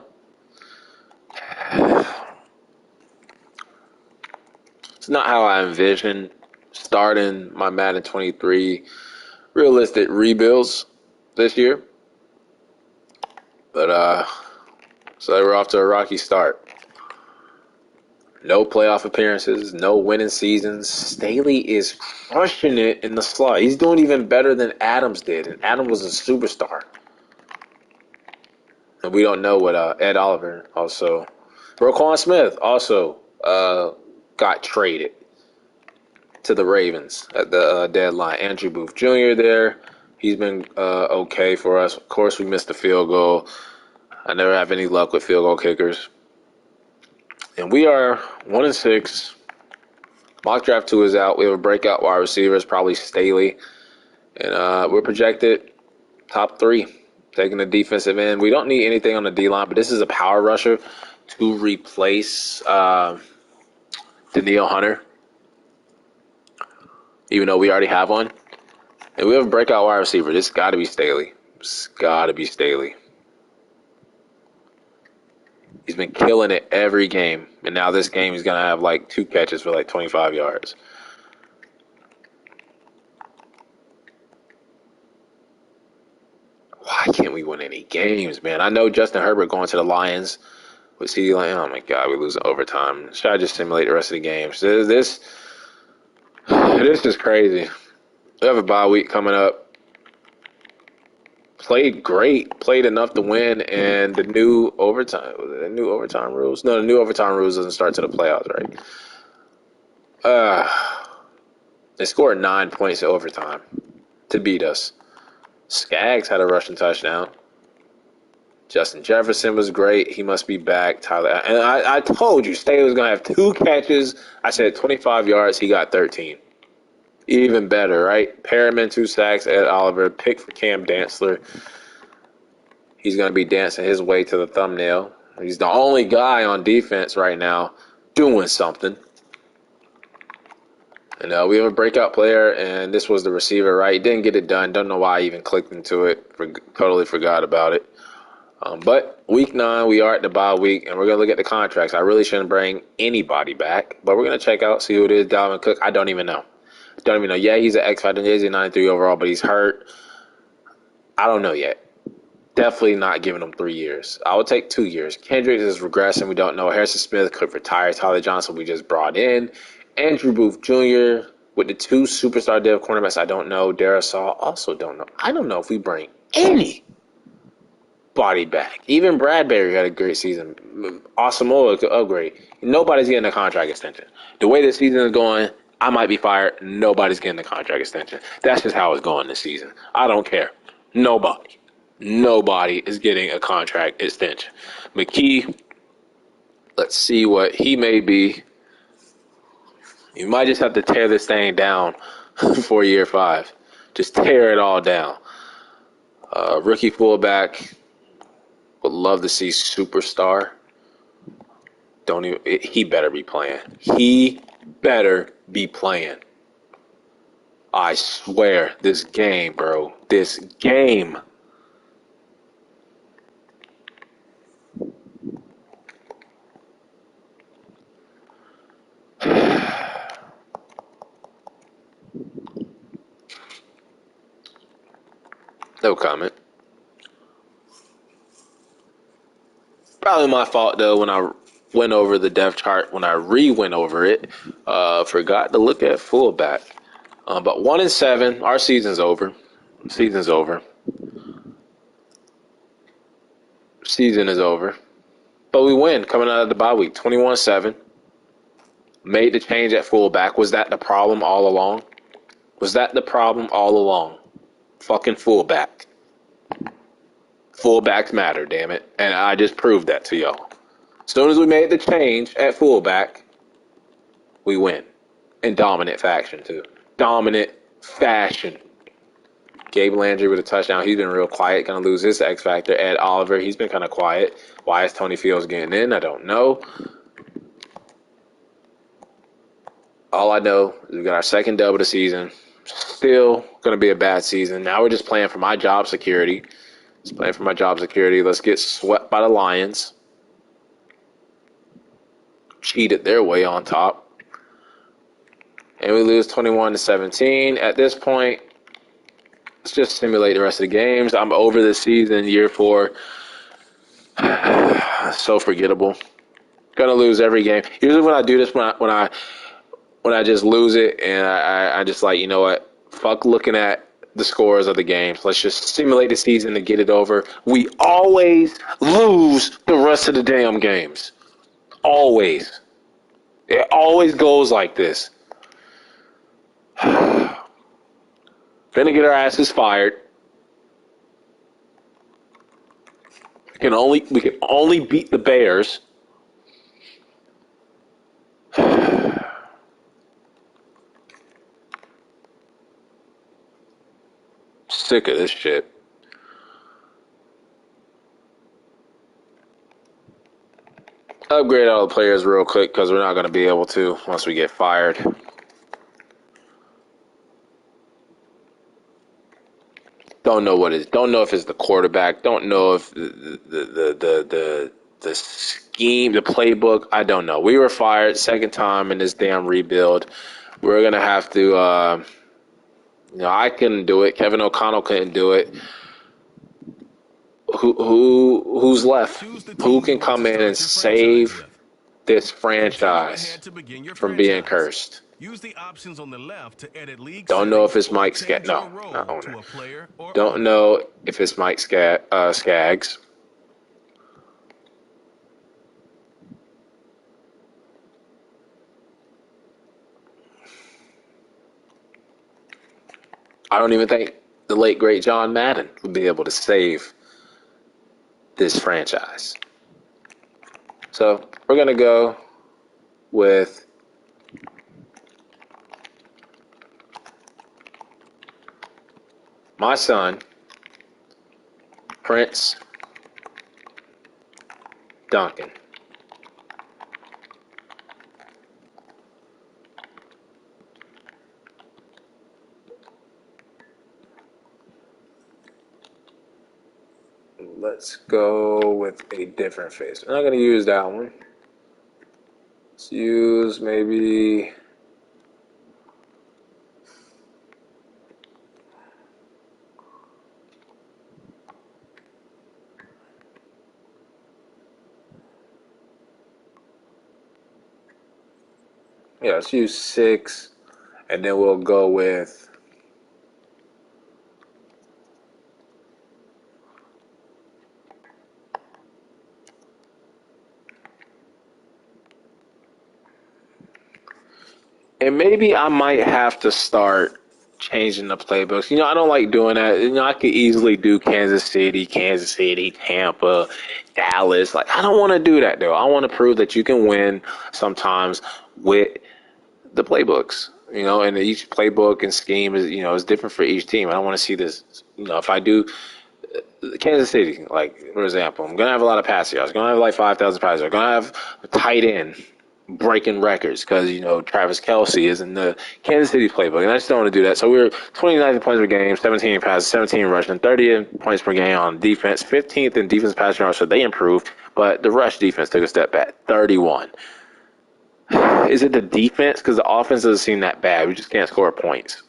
S1: it's not how I envision starting my Madden 23 realistic rebuilds this year. But so we're off to a rocky start. No playoff appearances, no winning seasons. Staley is crushing it in the slot. He's doing even better than Adams did, and Adams was a superstar. And we don't know what Ed Oliver also. Roquan Smith also got traded to the Ravens at the deadline. Andrew Booth Jr. there. He's been okay for us. Of course, we missed the field goal. I never have any luck with field goal kickers. And we are 1-6. Mock draft 2 is out. We have a breakout wide receiver. It's probably Staley. And we're projected top 3, taking the defensive end. We don't need anything on the D-line, but this is a power rusher to replace Daniil Hunter, even though we already have one. And we have a breakout wide receiver. This got to be Staley. It's got to be Staley. He's been killing it every game. And now this game he's going to have like 2 catches for like 25 yards. Why can't we win any games, man? I know Justin Herbert going to the Lions. Was he like, oh my God, we're losing overtime. Should I just simulate the rest of the games? This is crazy. We have a bye week coming up. Played great, played enough to win, and the new overtime rules? No, the new overtime rules doesn't start to the playoffs, right? They scored 9 points in overtime to beat us. Skaggs had a rushing touchdown. Justin Jefferson was great. He must be back. Tyler, and I told you Staley was going to have 2 catches. I said 25 yards. He got 13. Even better, right? Perriman, 2 sacks. Ed Oliver, pick for Cam Dantzler. He's going to be dancing his way to the thumbnail. He's the only guy on defense right now doing something. And we have a breakout player, and this was the receiver, right? Didn't get it done. Don't know why I even clicked into it. Totally forgot about it. But week 9, we are at the bye week, and we're going to look at the contracts. I really shouldn't bring anybody back, but we're going to check out, see who it is. Dalvin Cook, I don't even know. Yeah, he's an X Factor. He's a 93 overall, but he's hurt. I don't know yet. Definitely not giving him 3 years. I would take 2 years. Kendricks is regressing. We don't know. Harrison Smith could retire. Tyler Johnson we just brought in. Andrew Booth Jr. with the 2 superstar dev cornerbacks. I don't know. Darisaw also don't know. I don't know if we bring any body back. Even Bradbury had a great season. Asamoah could upgrade. Nobody's getting a contract extension. The way this season is going, I might be fired. Nobody's getting a contract extension. That's just how it's going this season. I don't care. Nobody is getting a contract extension. McKee, let's see what he may be. You might just have to tear this thing down for year 5. Just tear it all down. Rookie fullback. Would love to see superstar. He better be playing. He better be playing. I swear, this game, bro. This game. No comment. Probably my fault, though, when I went over the depth chart when I went over it. Forgot to look at fullback. But 1-7, our season's over. Season's over. Season is over. But we win coming out of the bye week, 21-7. Made the change at fullback. Was that the problem all along? Was that the problem all along? Fucking fullback. Fullbacks matter, damn it. And I just proved that to y'all. As soon as we made the change at fullback, we win. In dominant fashion, too. Dominant fashion. Gabe Landry with a touchdown. He's been real quiet. Going to lose his X factor. Ed Oliver, he's been kind of quiet. Why is Tony Fields getting in? I don't know. All I know is we got our second dub of the season. Still going to be a bad season. Now we're just playing for my job security. Just playing for my job security. Let's get swept by the Lions. Cheated their way on top. And we lose 21-17. At this point, let's just simulate the rest of the games. I'm over this season, year 4. So forgettable. Gonna lose every game. Usually when I do this, when I just lose it, and I just like, you know what? Fuck looking at the scores of the games. Let's just simulate the season to get it over. We always lose the rest of the damn games. Always. It always goes like this. Gonna get our asses fired. We can only beat the Bears. Sick of this shit. Upgrade all the players real quick because we're not going to be able to once we get fired. Don't know if it's the quarterback. Don't know if the scheme, the playbook. I don't know. We were fired second time in this damn rebuild. We're gonna have to. I couldn't do it. Kevin O'Connell couldn't do it. Who's left? Who can come in and save this franchise from being cursed?
S2: Use the options on the left to edit league.
S1: Don't know if it's Mike Skaggs. No, not owner. Don't know if it's Mike Skaggs. I don't even think the late great John Madden would be able to save this franchise. So we're gonna go with my son, Prince Duncan. Let's go with a different face. I'm not going to use that one. Let's use maybe... Yeah, let's use 6, and then we'll go with... And maybe I might have to start changing the playbooks. I don't like doing that. I could easily do Kansas City, Tampa, Dallas. Like, I don't want to do that, though. I want to prove that you can win sometimes with the playbooks, and each playbook and scheme is different for each team. I don't want to see this, if I do Kansas City, like, for example, I'm going to have a lot of pass yards. I'm going to have like 5,000 passes. I'm going to have a tight end breaking records because, Travis Kelce is in the Kansas City playbook, and I just don't want to do that. So we were 29 points per game, 17 passes, 17 rushing, 30 points per game on defense, 15th in defense passing yards, so they improved, but the rush defense took a step back, 31. Is it the defense? Because the offense doesn't seem that bad. We just can't score points.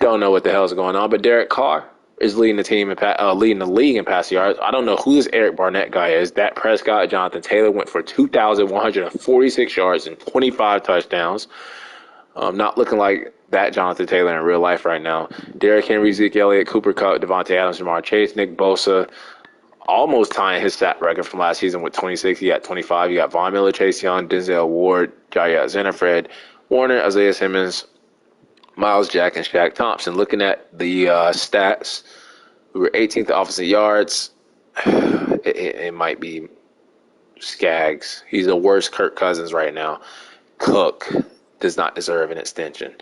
S1: Don't know what the hell is going on, but Derek Carr, is leading the team in leading the league in passing yards. I don't know who this Eric Barnett guy is. Dak Prescott, Jonathan Taylor went for 2,146 yards and 25 touchdowns. Not looking like that Jonathan Taylor in real life right now. Derrick Henry, Zeke Elliott, Cooper Kupp, Devontae Adams, Jamar Chase, Nick Bosa, almost tying his stat record from last season with 26. He got 25. You got Von Miller, Chase Young, Denzel Ward, Jair Alexander, Fred Warner, Isaiah Simmons, Miles Jack, and Shaq Thompson. Looking at the stats, we were 18th offensive yards. It might be Skaggs. He's the worst Kirk Cousins right now. Cook does not deserve an extension.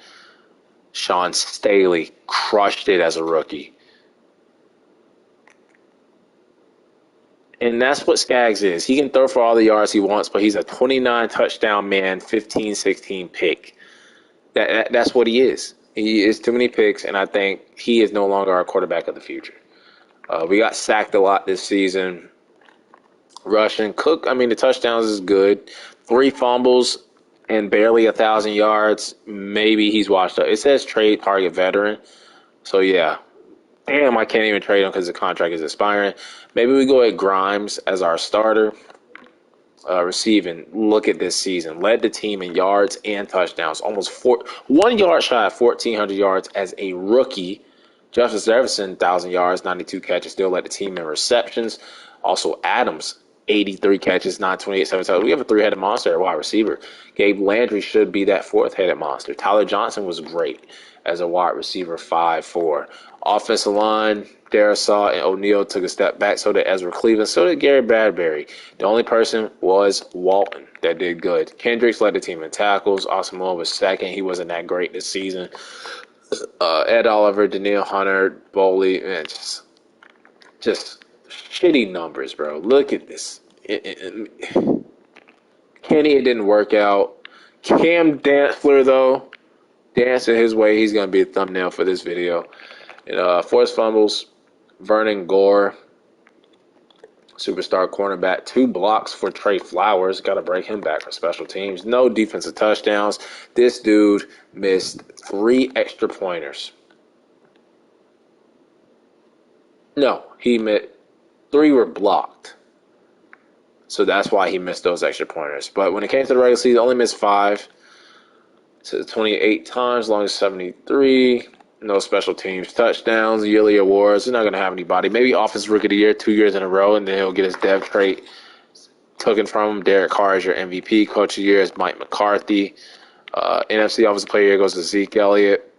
S1: Sean Staley crushed it as a rookie. And that's what Skaggs is. He can throw for all the yards he wants, but he's a 29 touchdown man, 15-16 pick. That's what he is. He is too many picks, and I think he is no longer our quarterback of the future. We got sacked a lot this season. Rushing. Cook, I mean, the touchdowns is good. 3 fumbles and barely 1,000 yards. Maybe he's washed up. It says trade target veteran. So, yeah. Damn, I can't even trade him because the contract is expiring. Maybe we go at Grimes as our starter. Receiving, look at this season. Led the team in yards and touchdowns. Almost 1 yard shy of 1,400 yards as a rookie. Justice Jefferson, 1,000 yards, 92 catches. Still led the team in receptions. Also, Adams, 83 catches, 928, 7 touchdowns. We have a 3-headed monster at wide receiver. Gabe Landry should be that 4th-headed monster. Tyler Johnson was great as a wide receiver, 5'4". Offensive line, Darisaw and O'Neal took a step back. So did Ezra Cleveland. So did Gary Bradbury. The only person was Walton that did good. Kendricks led the team in tackles. Asamoah was second. He wasn't that great this season. Ed Oliver, Daniil Hunter, Boley, man, just shitty numbers, bro. Look at this. Kenny, it didn't work out. Cam Dantzler, though, dancing his way. He's going to be a thumbnail for this video. And forced fumbles, Vernon Gore, superstar cornerback. 2 blocks for Trey Flowers. Got to break him back for special teams. No defensive touchdowns. This dude missed 3 extra pointers. No, he missed 3 were blocked. So that's why he missed those extra pointers. But when it came to the regular season, only missed 5. So 28 times, long as 73. No special teams touchdowns, yearly awards. They're not going to have anybody. Maybe Offensive Rookie of the Year 2 years in a row, and then he'll get his dev trait taken from him. Derek Carr is your MVP. Coach of the Year is Mike McCarthy. NFC Offensive Player of the Year goes to Zeke Elliott.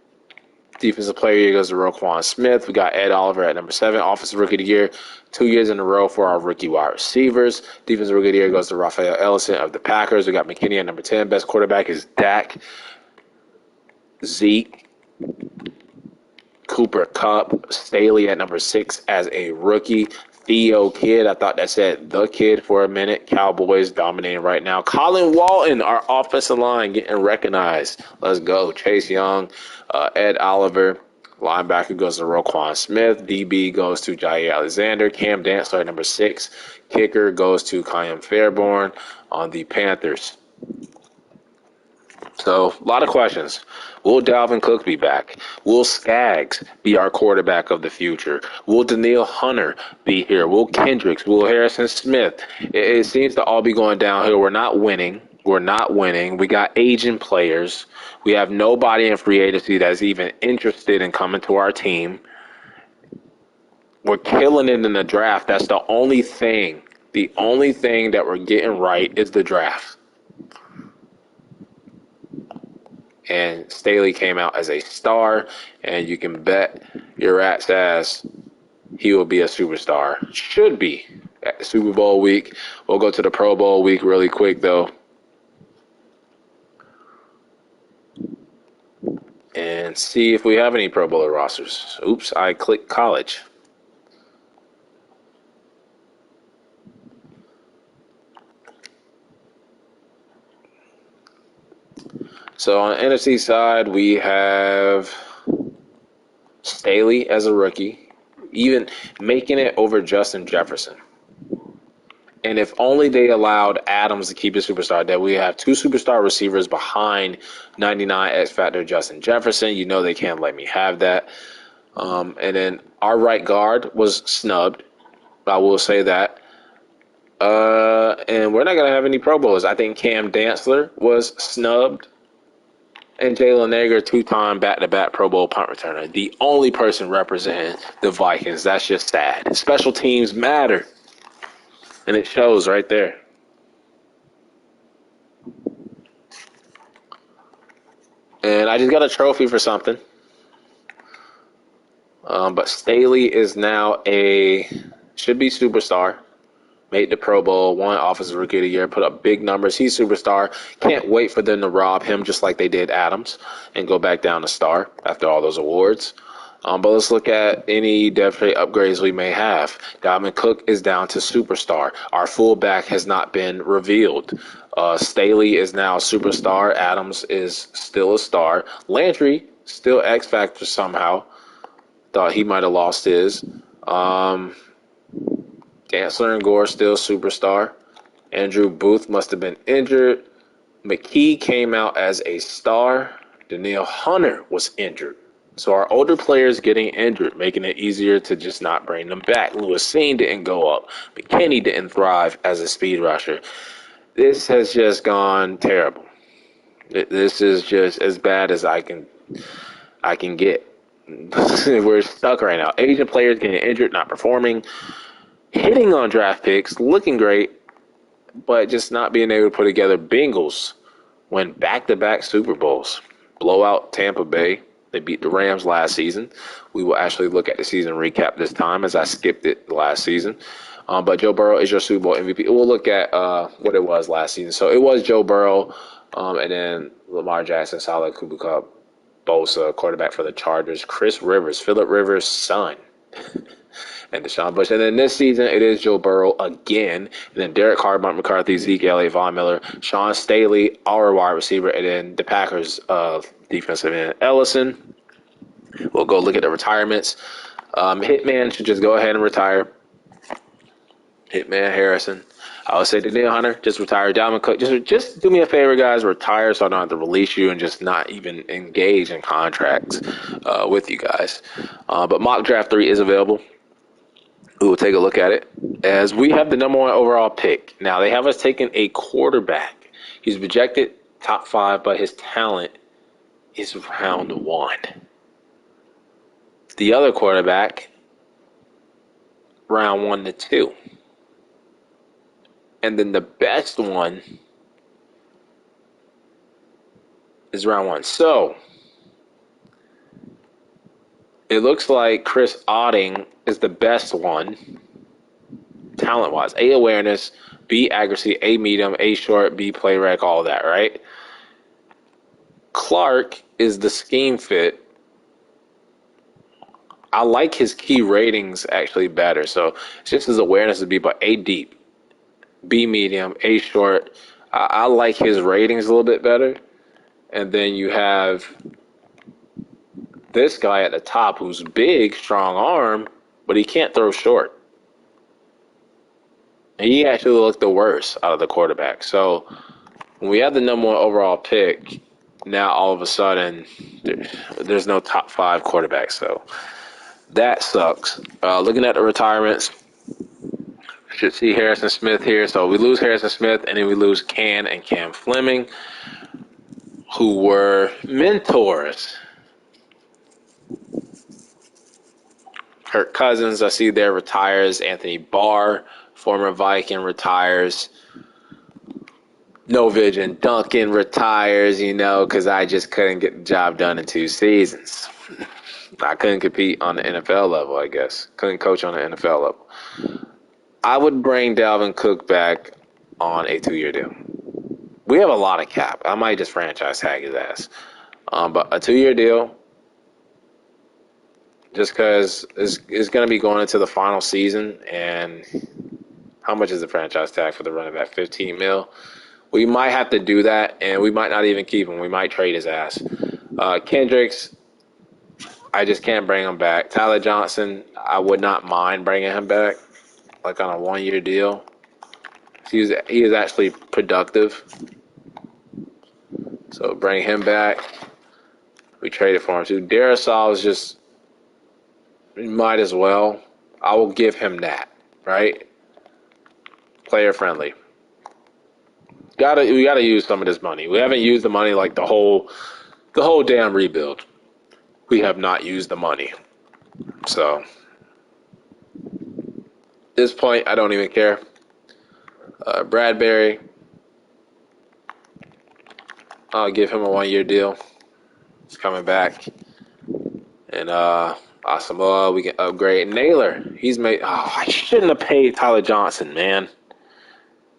S1: Defensive Player of the Year goes to Roquan Smith. We got Ed Oliver at number 7. Offensive Rookie of the Year 2 years in a row for our rookie wide receivers. Defensive Rookie of the Year goes to Raphael Ellison of the Packers. We got McKinney at number 10. Best quarterback is Dak. Zeke. Cooper Kupp, Staley at number 6 as a rookie. Theo Kid, I thought that said the kid for a minute. Cowboys dominating right now. Colin Walton, our offensive line, getting recognized. Let's go. Chase Young, Ed Oliver. Linebacker goes to Roquan Smith. DB goes to Jair Alexander. Cam Dantzler at number 6. Kicker goes to Kyan Fairborn on the Panthers. So, a lot of questions. Will Dalvin Cook be back? Will Skaggs be our quarterback of the future? Will Daniil Hunter be here? Will Kendricks? Will Harrison Smith? It seems to all be going downhill. We're not winning. We got aging players. We have nobody in free agency that's even interested in coming to our team. We're killing it in the draft. That's the only thing. The only thing that we're getting right is the draft. And Staley came out as a star, and you can bet your rat's ass he will be a superstar. Should be at the Super Bowl week. We'll go to the Pro Bowl week really quick, though. And see if we have any Pro Bowler rosters. Oops, I clicked college. So on the NFC side, we have Staley as a rookie, even making it over Justin Jefferson. And if only they allowed Adams to keep his superstar, that we have 2 superstar receivers behind 99 X Factor Justin Jefferson. You know they can't let me have that. And then our right guard was snubbed. I will say that. And we're not going to have any Pro Bowls. I think Cam Dantzler was snubbed. And Jalen Nager, 2-time back-to-back Pro Bowl punt returner. The only person representing the Vikings. That's just sad. Special teams matter. And it shows right there. And I just got a trophy for something. But Staley is now should be superstar. Made the Pro Bowl, won Offensive Rookie of the Year, put up big numbers. He's superstar. Can't wait for them to rob him just like they did Adams and go back down to star after all those awards. But let's look at any depth chart upgrades we may have. Dalvin Cook is down to superstar. Our fullback has not been revealed. Staley is now superstar. Adams is still a star. Landry, still X Factor somehow. Thought he might have lost his. Dantzler and Gore still superstar. Andrew Booth must have been injured. McKee came out as a star. Danielle Hunter was injured. So our older players getting injured, making it easier to just not bring them back. Lewis Seen didn't go up. McKinney didn't thrive as a speed rusher. This has just gone terrible. This is just as bad as I can get. We're stuck right now. Asian players getting injured, not performing, hitting on draft picks, looking great, but just not being able to put together. Bengals win back-to-back Super Bowls. Blowout Tampa Bay. They beat the Rams last season. We will actually look at the season recap this time as I skipped it last season. But Joe Burrow is your Super Bowl MVP. We'll look at what it was last season. So it was Joe Burrow and then Lamar Jackson, Salah Kubuka, Bosa, quarterback for the Chargers, Chris Rivers, Phillip Rivers' son, and Deshaun Bush. And then this season, it is Joe Burrow again. And then Derek Carr, Mike McCarthy, Zeke Elliott, Von Miller, Sean Staley, our wide receiver, and then the Packers defensive end, Ellison. We'll go look at the retirements. Hitman should just go ahead and retire. Hitman Harrison. I would say Danielle Hunter, just retire. Dalvin Cook, just do me a favor, guys. Retire so I don't have to release you and just not even engage in contracts with you guys. But Mock Draft 3 is available. We will take a look at it. As we have the number 1 overall pick. Now, they have us taking a quarterback. He's projected top 5, but his talent is round 1. The other quarterback, round 1 to 2. And then the best one is round 1. So it looks like Chris Otting is the best one, talent-wise. A, awareness, B, accuracy, A, medium, A, short, B, play rec, all that, right? Clark is the scheme fit. I like his key ratings actually better. So it's just his awareness would be, but A, deep, B, medium, A, short. I like his ratings a little bit better. And then you have this guy at the top who's big, strong arm, but he can't throw short. And he actually looked the worst out of the quarterback. So when we have the number 1 overall pick, now all of a sudden there's no top 5 quarterbacks. So that sucks. Looking at the retirements, should see Harrison Smith here. So we lose Harrison Smith, and then we lose Can and Cam Fleming, who were mentors. Kirk Cousins, I see there, retires. Anthony Barr, former Viking, retires. No Vision Duncan retires, because I just couldn't get the job done in 2 seasons. I couldn't compete on the NFL level, I guess. Couldn't coach on the NFL level. I would bring Dalvin Cook back on a 2-year deal. We have a lot of cap. I might just franchise tag his ass. But a 2-year deal, just because it's going to be going into the final season. And how much is the franchise tag for the running back? $15 million. We might have to do that, and we might not even keep him. We might trade his ass. Kendricks, I just can't bring him back. Tyler Johnson, I would not mind bringing him back, like on a 1-year deal. He is actually productive. So bring him back. We traded for him too. Darrisaw is just Might as well. I will give him that, right? Player friendly. We gotta use some of this money. We haven't used the money like the whole damn rebuild. We have not used the money. So at this point, I don't even care. Bradbury, I'll give him a 1 year deal. He's coming back. And Asamoah, we can upgrade. Naylor, he's made. Oh, I shouldn't have paid Tyler Johnson, man.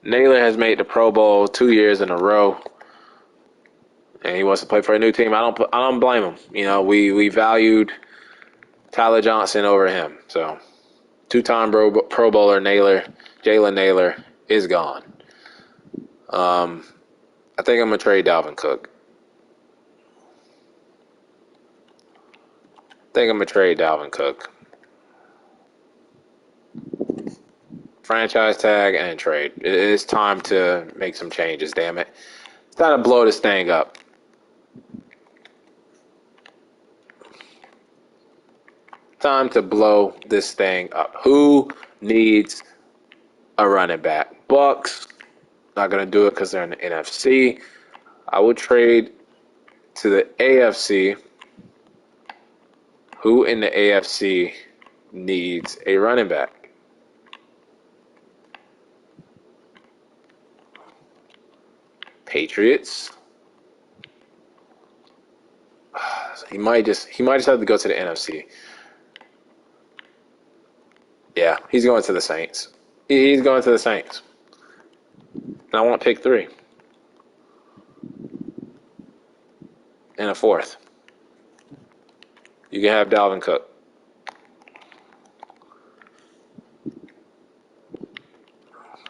S1: Naylor has made the Pro Bowl 2 years in a row, and he wants to play for a new team. I don't blame him. You know, we valued Tyler Johnson over him. So, two-time Pro Bowler Jalen Naylor is gone. I think I'm gonna trade Dalvin Cook. Franchise tag and trade. It's time to make some changes, damn it. It's time to blow this thing up. Time to blow this thing up. Who needs a running back? Bucks. Not going to do it because they're in the NFC. I would trade to the AFC. Who in the AFC needs a running back? Patriots. He might just have to go to the NFC. Yeah, he's going to the Saints. He's going to the Saints. And I want pick 3. And a 4th. You can have Dalvin Cook.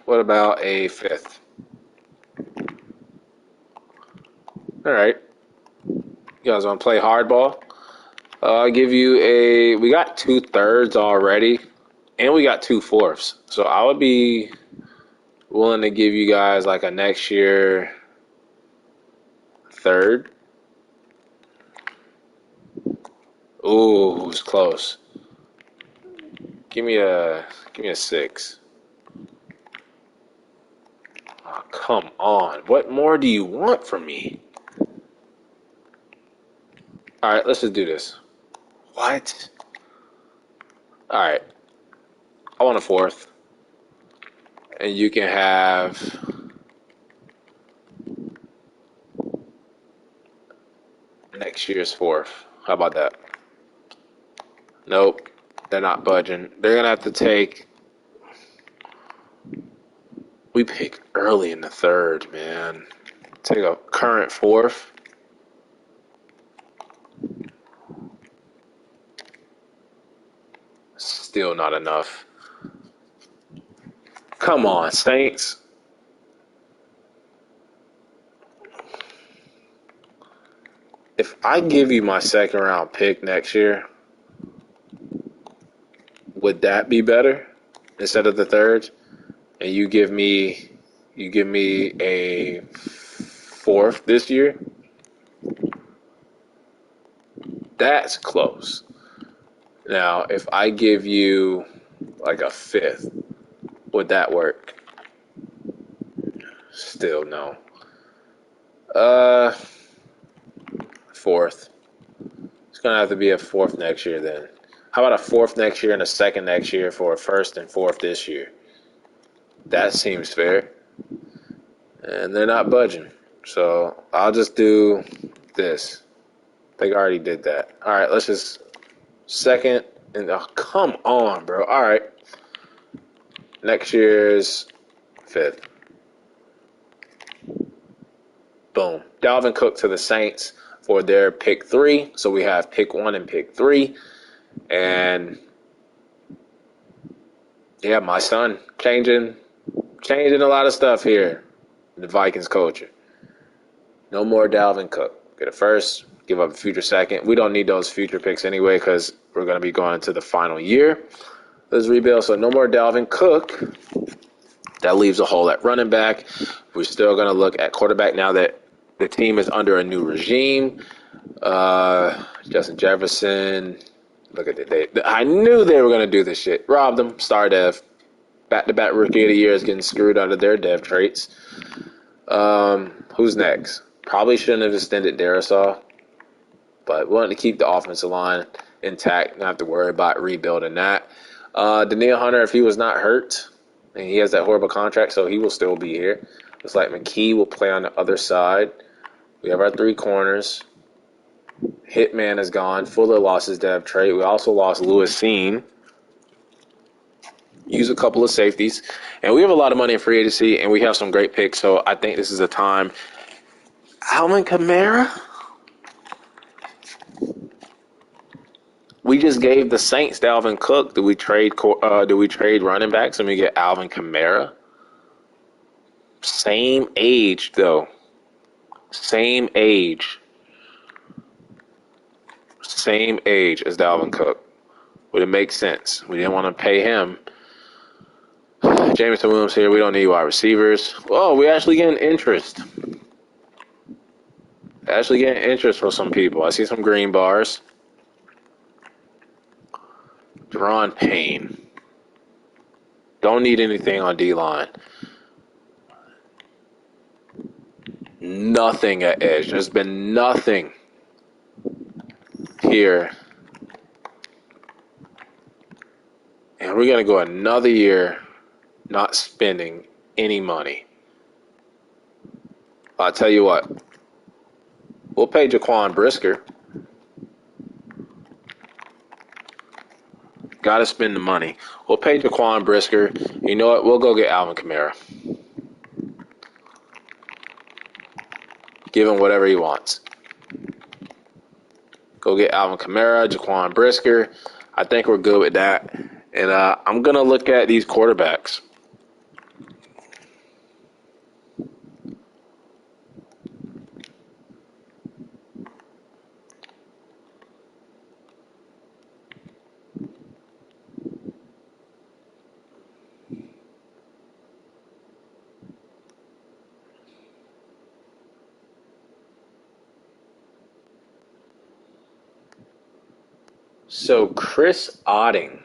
S1: What about a 5th? All right. You guys want to play hardball? I'll give you we got 2/3 already, and we got 2/4. So I would be willing to give you guys like a next year 3rd. Ooh, it's close. Give me a 6. Oh, come on. What more do you want from me? All right, let's just do this. What? All right. I want a 4th. And you can have next year's 4th. How about that? Nope. They're not budging. They're going to have to take. We pick early in the 3rd, man. Take a current 4th. Still not enough. Come on, Saints. If I give you my 2nd round pick next year, would that be better instead of the 3rd? And you give me a 4th this year? That's close. Now, if I give you like a 5th, would that work? Still no. 4th. It's gonna have to be a 4th next year then. How about a 4th next year and a 2nd next year for a 1st and 4th this year? That seems fair. And they're not budging. So I'll just do this. They already did that. All right, let's just 2nd. And come on, bro. All right. Next year's 5th. Boom. Dalvin Cook to the Saints for their pick 3. So we have pick 1 and pick 3. And yeah, my son changing a lot of stuff here in the Vikings culture. No more Dalvin Cook. Get a 1st, give up a future 2nd. We don't need those future picks anyway because we're going to be going into the final year. Let's rebuild. So no more Dalvin Cook. That leaves a hole at running back. We're still going to look at quarterback now that the team is under a new regime. Justin Jefferson, Look at it. I knew they were going to do this shit. Robbed them. Star dev. Back-to-back rookie of the year is getting screwed out of their dev traits. Who's next? Probably shouldn't have extended Darisaw, but wanted to keep the offensive line intact. Not have to worry about rebuilding that. Daniil Hunter, if he was not hurt, and he has that horrible contract, so he will still be here. Looks like McKee will play on the other side. We have our three corners. Hitman is gone. Fuller lost his dev trait. We also lost Lewis Seen. Use a couple of safeties. And we have a lot of money in free agency, and we have some great picks, so I think this is a time. Alvin Kamara? We just gave the Saints Dalvin Cook. Do we trade running backs and we get Alvin Kamara? Same age, though. Same age. Same age as Dalvin Cook. Would it make sense? We didn't want to pay him. Jameson Williams here. We don't need wide receivers. Oh, we're actually getting interest. Actually getting interest from some people. I see some green bars. Deron Payne. Don't need anything on D-line. Nothing at edge. There's been nothing here. And we're going to go another year not spending any money. I'll tell you what. We'll pay Jaquan Brisker. Got to spend the money. We'll pay Jaquan Brisker. You know what? We'll go get Alvin Kamara. Give him whatever he wants. Go get Alvin Kamara, Jaquan Brisker. I think we're good with that. And I'm going to look at these quarterbacks. So Chris Otting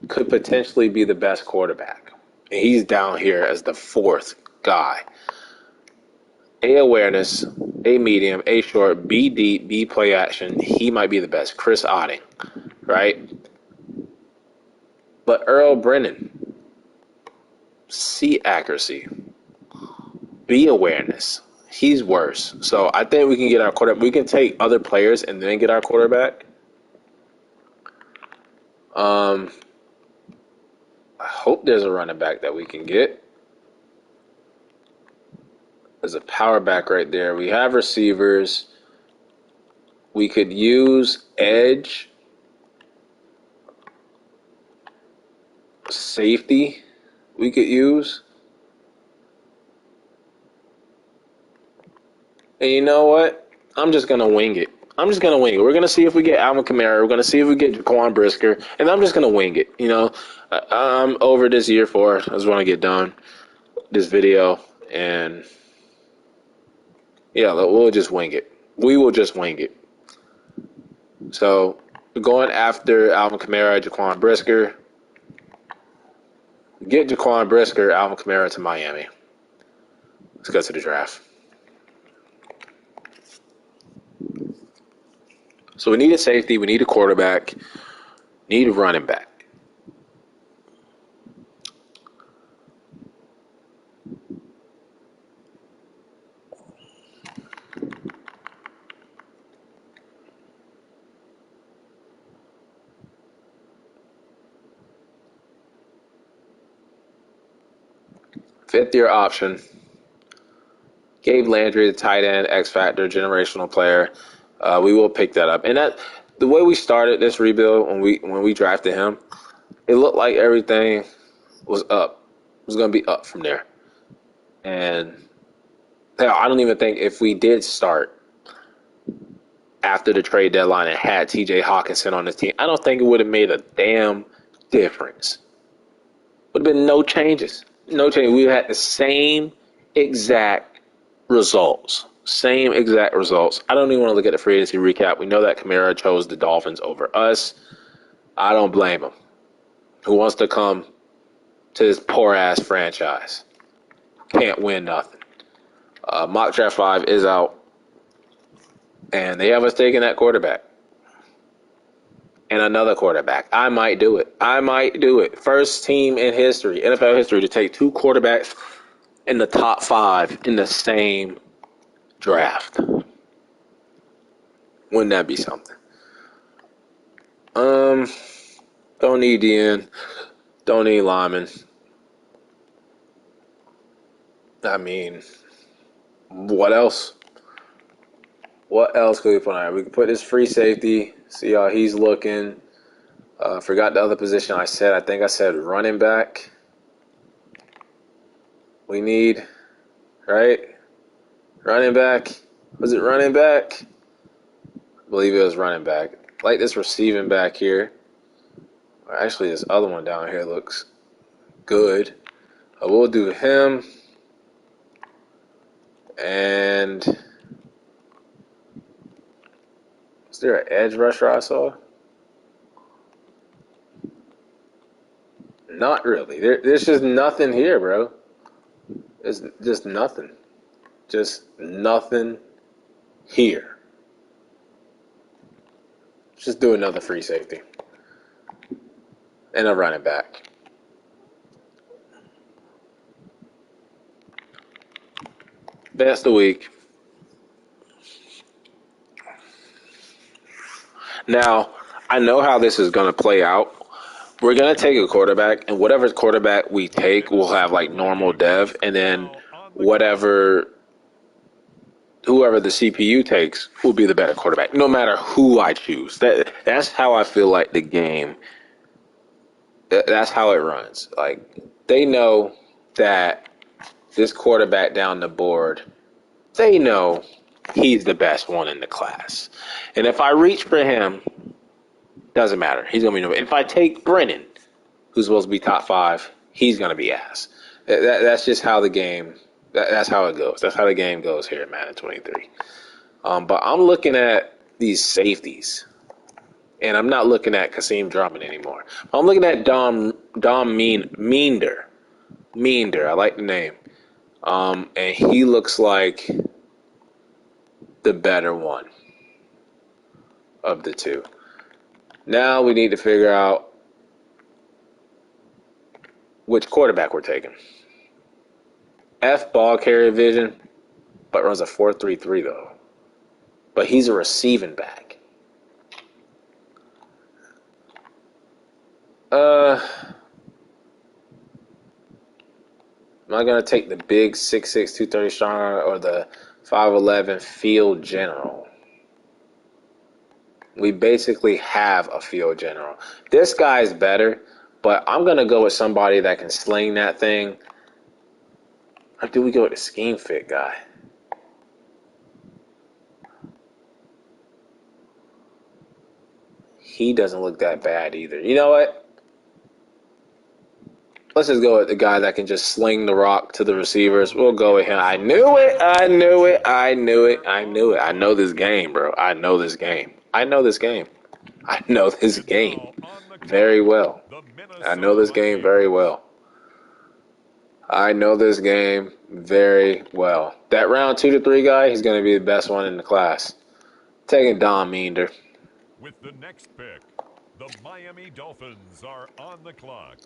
S1: could potentially be the best quarterback. And he's down here as the fourth guy. A awareness, A medium, A short, B deep, B play action. He might be the best. Chris Otting, right? But Earl Brennan, C accuracy, B awareness. He's worse. So I think we can get our quarterback. We can take other players and then get our quarterback. I hope there's a running back that we can get. There's a power back right there. We have receivers. We could use edge, safety. We could use. And you know what? I'm just going to wing it. We're going to see if we get Alvin Kamara. We're going to see if we get Jaquan Brisker. And I'm just going to wing it. You know, I'm over this year 4. I just want to get done this video. And, yeah, we'll just wing it. We will just wing it. So, we're going after Alvin Kamara, Jaquan Brisker. Get Jaquan Brisker, Alvin Kamara to Miami. Let's go to the draft. So we need a safety, we need a quarterback, need a running back. Fifth-year option. Gabe Landry, the tight end, X Factor, generational player. We will pick that up. And that the way we started this rebuild when we drafted him, it looked like everything was up. It was going to be up from there. And I don't even think if we did start after the trade deadline and had TJ Hawkinson on this team, I don't think it would have made a damn difference. Would have been no changes. No change. We had the same exact results. Same exact results. I don't even want to look at the free agency recap. We know that Kamara chose the Dolphins over us. I don't blame him. Who wants to come to this poor-ass franchise? Can't win nothing. Mock Draft 5 is out. And they have us taking that quarterback. And another quarterback. I might do it. First team in history, NFL history, to take 2 quarterbacks in the top 5 in the same draft. Wouldn't that be something? Don't need DN. Don't need Lyman. I mean, what else? What else could we put on there? We could put this free safety, see how he's looking. Forgot the other position I said. I think I said running back. We need, right? Running back. Was it running back? I believe it was running back. Like this receiving back here. Actually, this other one down here looks good. We'll do him. And is there an edge rusher I saw? Not really. There's just nothing here, bro. There's just nothing. Just nothing here. Just do another free safety. And a running back. That's the week. Now, I know how this is going to play out. We're going to take a quarterback, and whatever quarterback we take, we'll have like normal dev, and then whoever the CPU takes will be the better quarterback, no matter who I choose. That's how I feel like the game. That's how it runs. Like, they know that this quarterback down the board, they know he's the best one in the class. And if I reach for him, doesn't matter. He's going to be no. If I take Brennan, who's supposed to be top 5, he's going to be ass. That's just how the game, that's how it goes. That's how the game goes here at Madden 23. But I'm looking at these safeties, and I'm not looking at Kasim Drummond anymore. I'm looking at Dom Meander. Meander, I like the name. And he looks like the better one of the two. Now we need to figure out which quarterback we're taking. F ball carrier vision, but runs a 4.33 though. But he's a receiving back. Am I gonna take the big 6'6", 230 strong or the 5'11" field general? We basically have a field general. This guy's better, but I'm going to go with somebody that can sling that thing. Or do we go with the scheme fit guy? He doesn't look that bad either. You know what? Let's just go with the guy that can just sling the rock to the receivers. We'll go with him. I knew it. I know this game, bro. I know this game very well. I know this game very well. That round 2 to 3 guy, he's going to be the best one in the class. Taking Dom Meander.
S3: With the next pick, the Miami Dolphins are on the clock.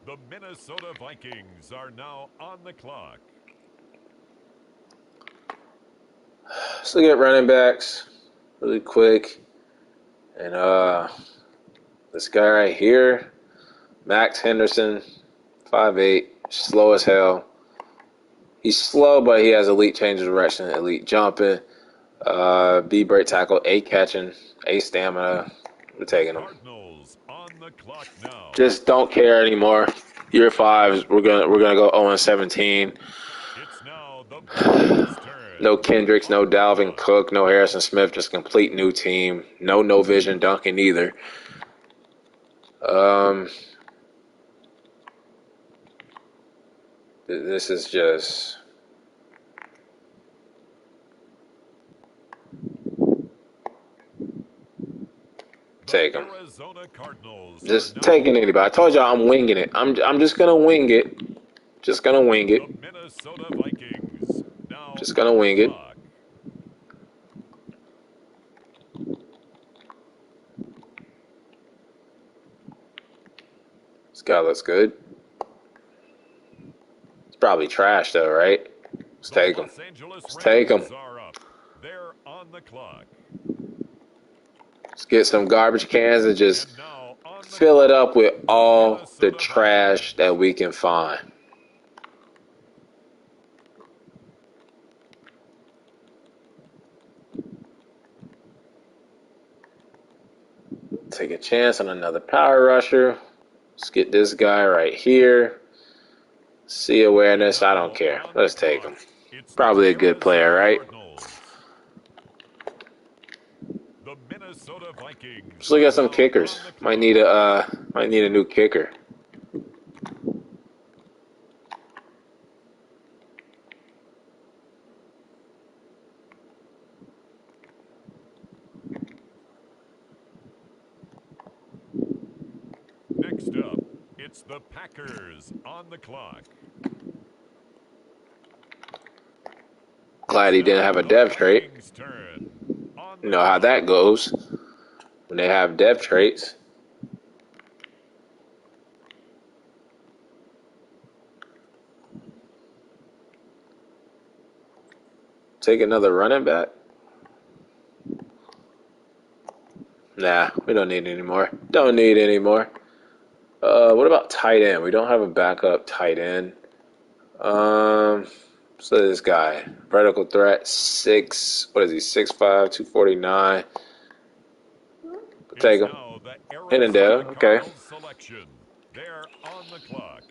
S3: The Minnesota Vikings are now on the clock.
S1: Let's look at running backs really quick. And this guy right here, Max Henderson, 5'8", slow as hell. He's slow, but he has elite change of direction, elite jumping, B break tackle, A catching, A stamina. We're taking him. Just don't care anymore. Year 5, we're gonna go 0-17. No Kendricks, no Dalvin Cook, no Harrison Smith, just a complete new team. No vision Duncan either. This is just Take him.
S3: Arizona Cardinals
S1: Just
S3: are
S1: taking
S3: now
S1: anybody. I told y'all I'm winging it. I'm just gonna wing it. Just gonna wing it.
S3: the Minnesota Vikings. Now
S1: Just gonna
S3: on the
S1: wing it.
S3: clock.
S1: This guy looks good. It's probably trash though, right? Let's
S3: The
S1: take him.
S3: Los Angeles
S1: Let's take him.
S3: Rams are up. They're on the clock.
S1: Let's get some garbage cans and just
S3: And now on the
S1: fill it
S3: clock,
S1: up with
S3: the
S1: all the
S3: Minnesota
S1: trash that
S3: Vikings.
S1: we can find. Take a chance on another power rusher. Let's get this guy right here. See awareness. I don't
S3: Now
S1: care.
S3: on the
S1: Let's take him.
S3: clock, it's the
S1: Probably a good player,
S3: Arizona
S1: right?
S3: Cardinals. The Minnesota Vikings
S1: Let's look
S3: are
S1: at some
S3: now
S1: kickers.
S3: on the
S1: Might
S3: clock.
S1: need a new kicker.
S3: Next up, it's the Packers on the clock.
S1: Glad
S3: It's
S1: he didn't
S3: now
S1: have a
S3: the
S1: dev trait.
S3: Vikings' turn. On
S1: You
S3: the
S1: know how
S3: clock.
S1: that goes when they have dev traits. Take another running back. Nah, we don't need any more. Don't need any more. What about tight end? We don't have a backup tight end. So this guy, vertical threat, what is he, 6'5", 249.
S3: It's
S1: Take him.
S3: now the
S1: Hennendale,
S3: Arizona
S1: okay.
S3: Cardinals selection. They're on the clock.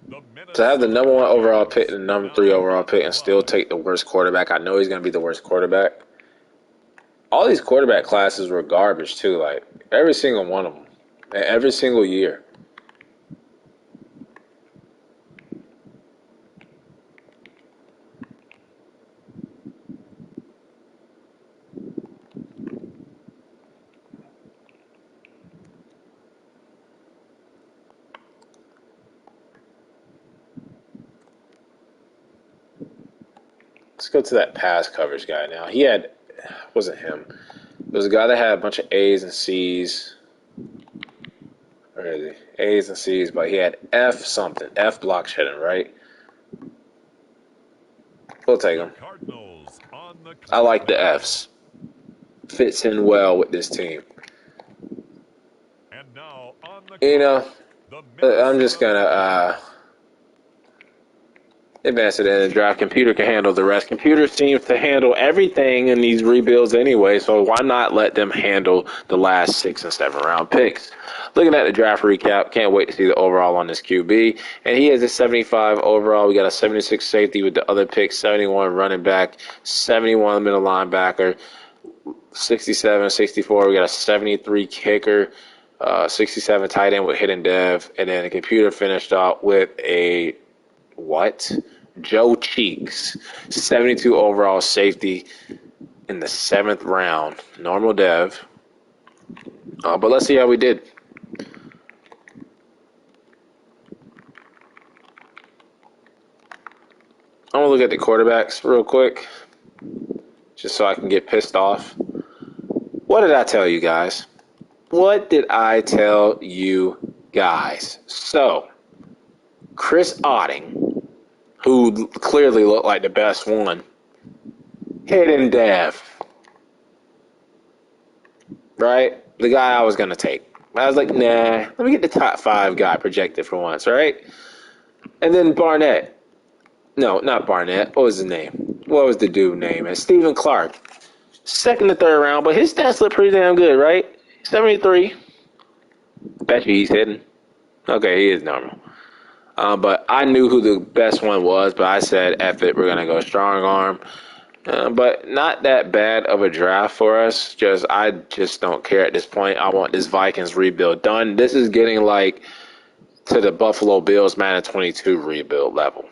S3: The
S1: To have the
S3: Minnesota
S1: number one overall pick
S3: Vikings
S1: and the number three
S3: now
S1: overall
S3: on the
S1: pick and still
S3: clock.
S1: take the worst quarterback, I know he's going to be the worst quarterback. All these quarterback classes were garbage too, like every single one of them, and every single year. Let's go to that pass coverage guy now. Wasn't him. It was a guy that had a bunch of A's and C's. Where is he? A's and C's, but he had F something. F block shedding, right? We'll take
S3: The
S1: him.
S3: Cardinals on the
S1: I
S3: clock
S1: like the
S3: now.
S1: Fs. Fits in well with this team.
S3: And now on the
S1: You
S3: clock,
S1: know,
S3: the
S1: I'm just
S3: Minnesota
S1: gonna
S3: Vikings.
S1: advance it in the draft. Computer can handle the rest. Computer seems to handle everything in these rebuilds anyway, so why not let them handle the last 6 and 7 round picks? Looking at the draft recap, can't wait to see the overall on this QB. And he has a 75 overall. We got a 76 safety with the other picks, 71 running back, 71 middle linebacker, 67, 64. We got a 73 kicker, 67 tight end with hidden dev. And then the computer finished off with a what? Joe Cheeks, 72 overall safety in the 7th round. Normal dev. But let's see how we did. I'm going to look at the quarterbacks real quick, just so I can get pissed off. What did I tell you guys? What did I tell you guys? So, Chris Otting, who clearly looked like the best one, hidden dev, right? The guy I was going to take. I was like, nah, let me get the top 5 guy projected for once, right? And then Barnett. No, not Barnett. What was his name? What was the dude name? And Stephen Clark. 2nd to 3rd round, but his stats look pretty damn good, right? 73. Bet you he's hidden. Okay, he is normal. But I knew who the best one was, but I said, F it, we're going to go strong arm. But not that bad of a draft for us. I just don't care at this point. I want this Vikings rebuild done. This is getting like to the Buffalo Bills Madden 22 rebuild level.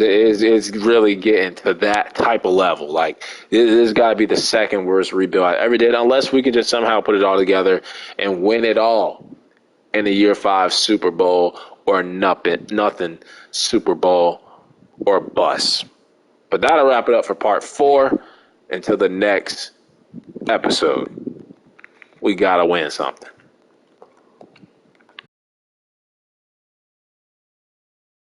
S1: It's really getting to that type of level. Like, this has got to be the second worst rebuild I ever did, unless we can just somehow put it all together and win it all in the year 5 Super Bowl or nothing Super Bowl or bust. But that'll wrap it up for part 4. Until the next episode, we got to win something.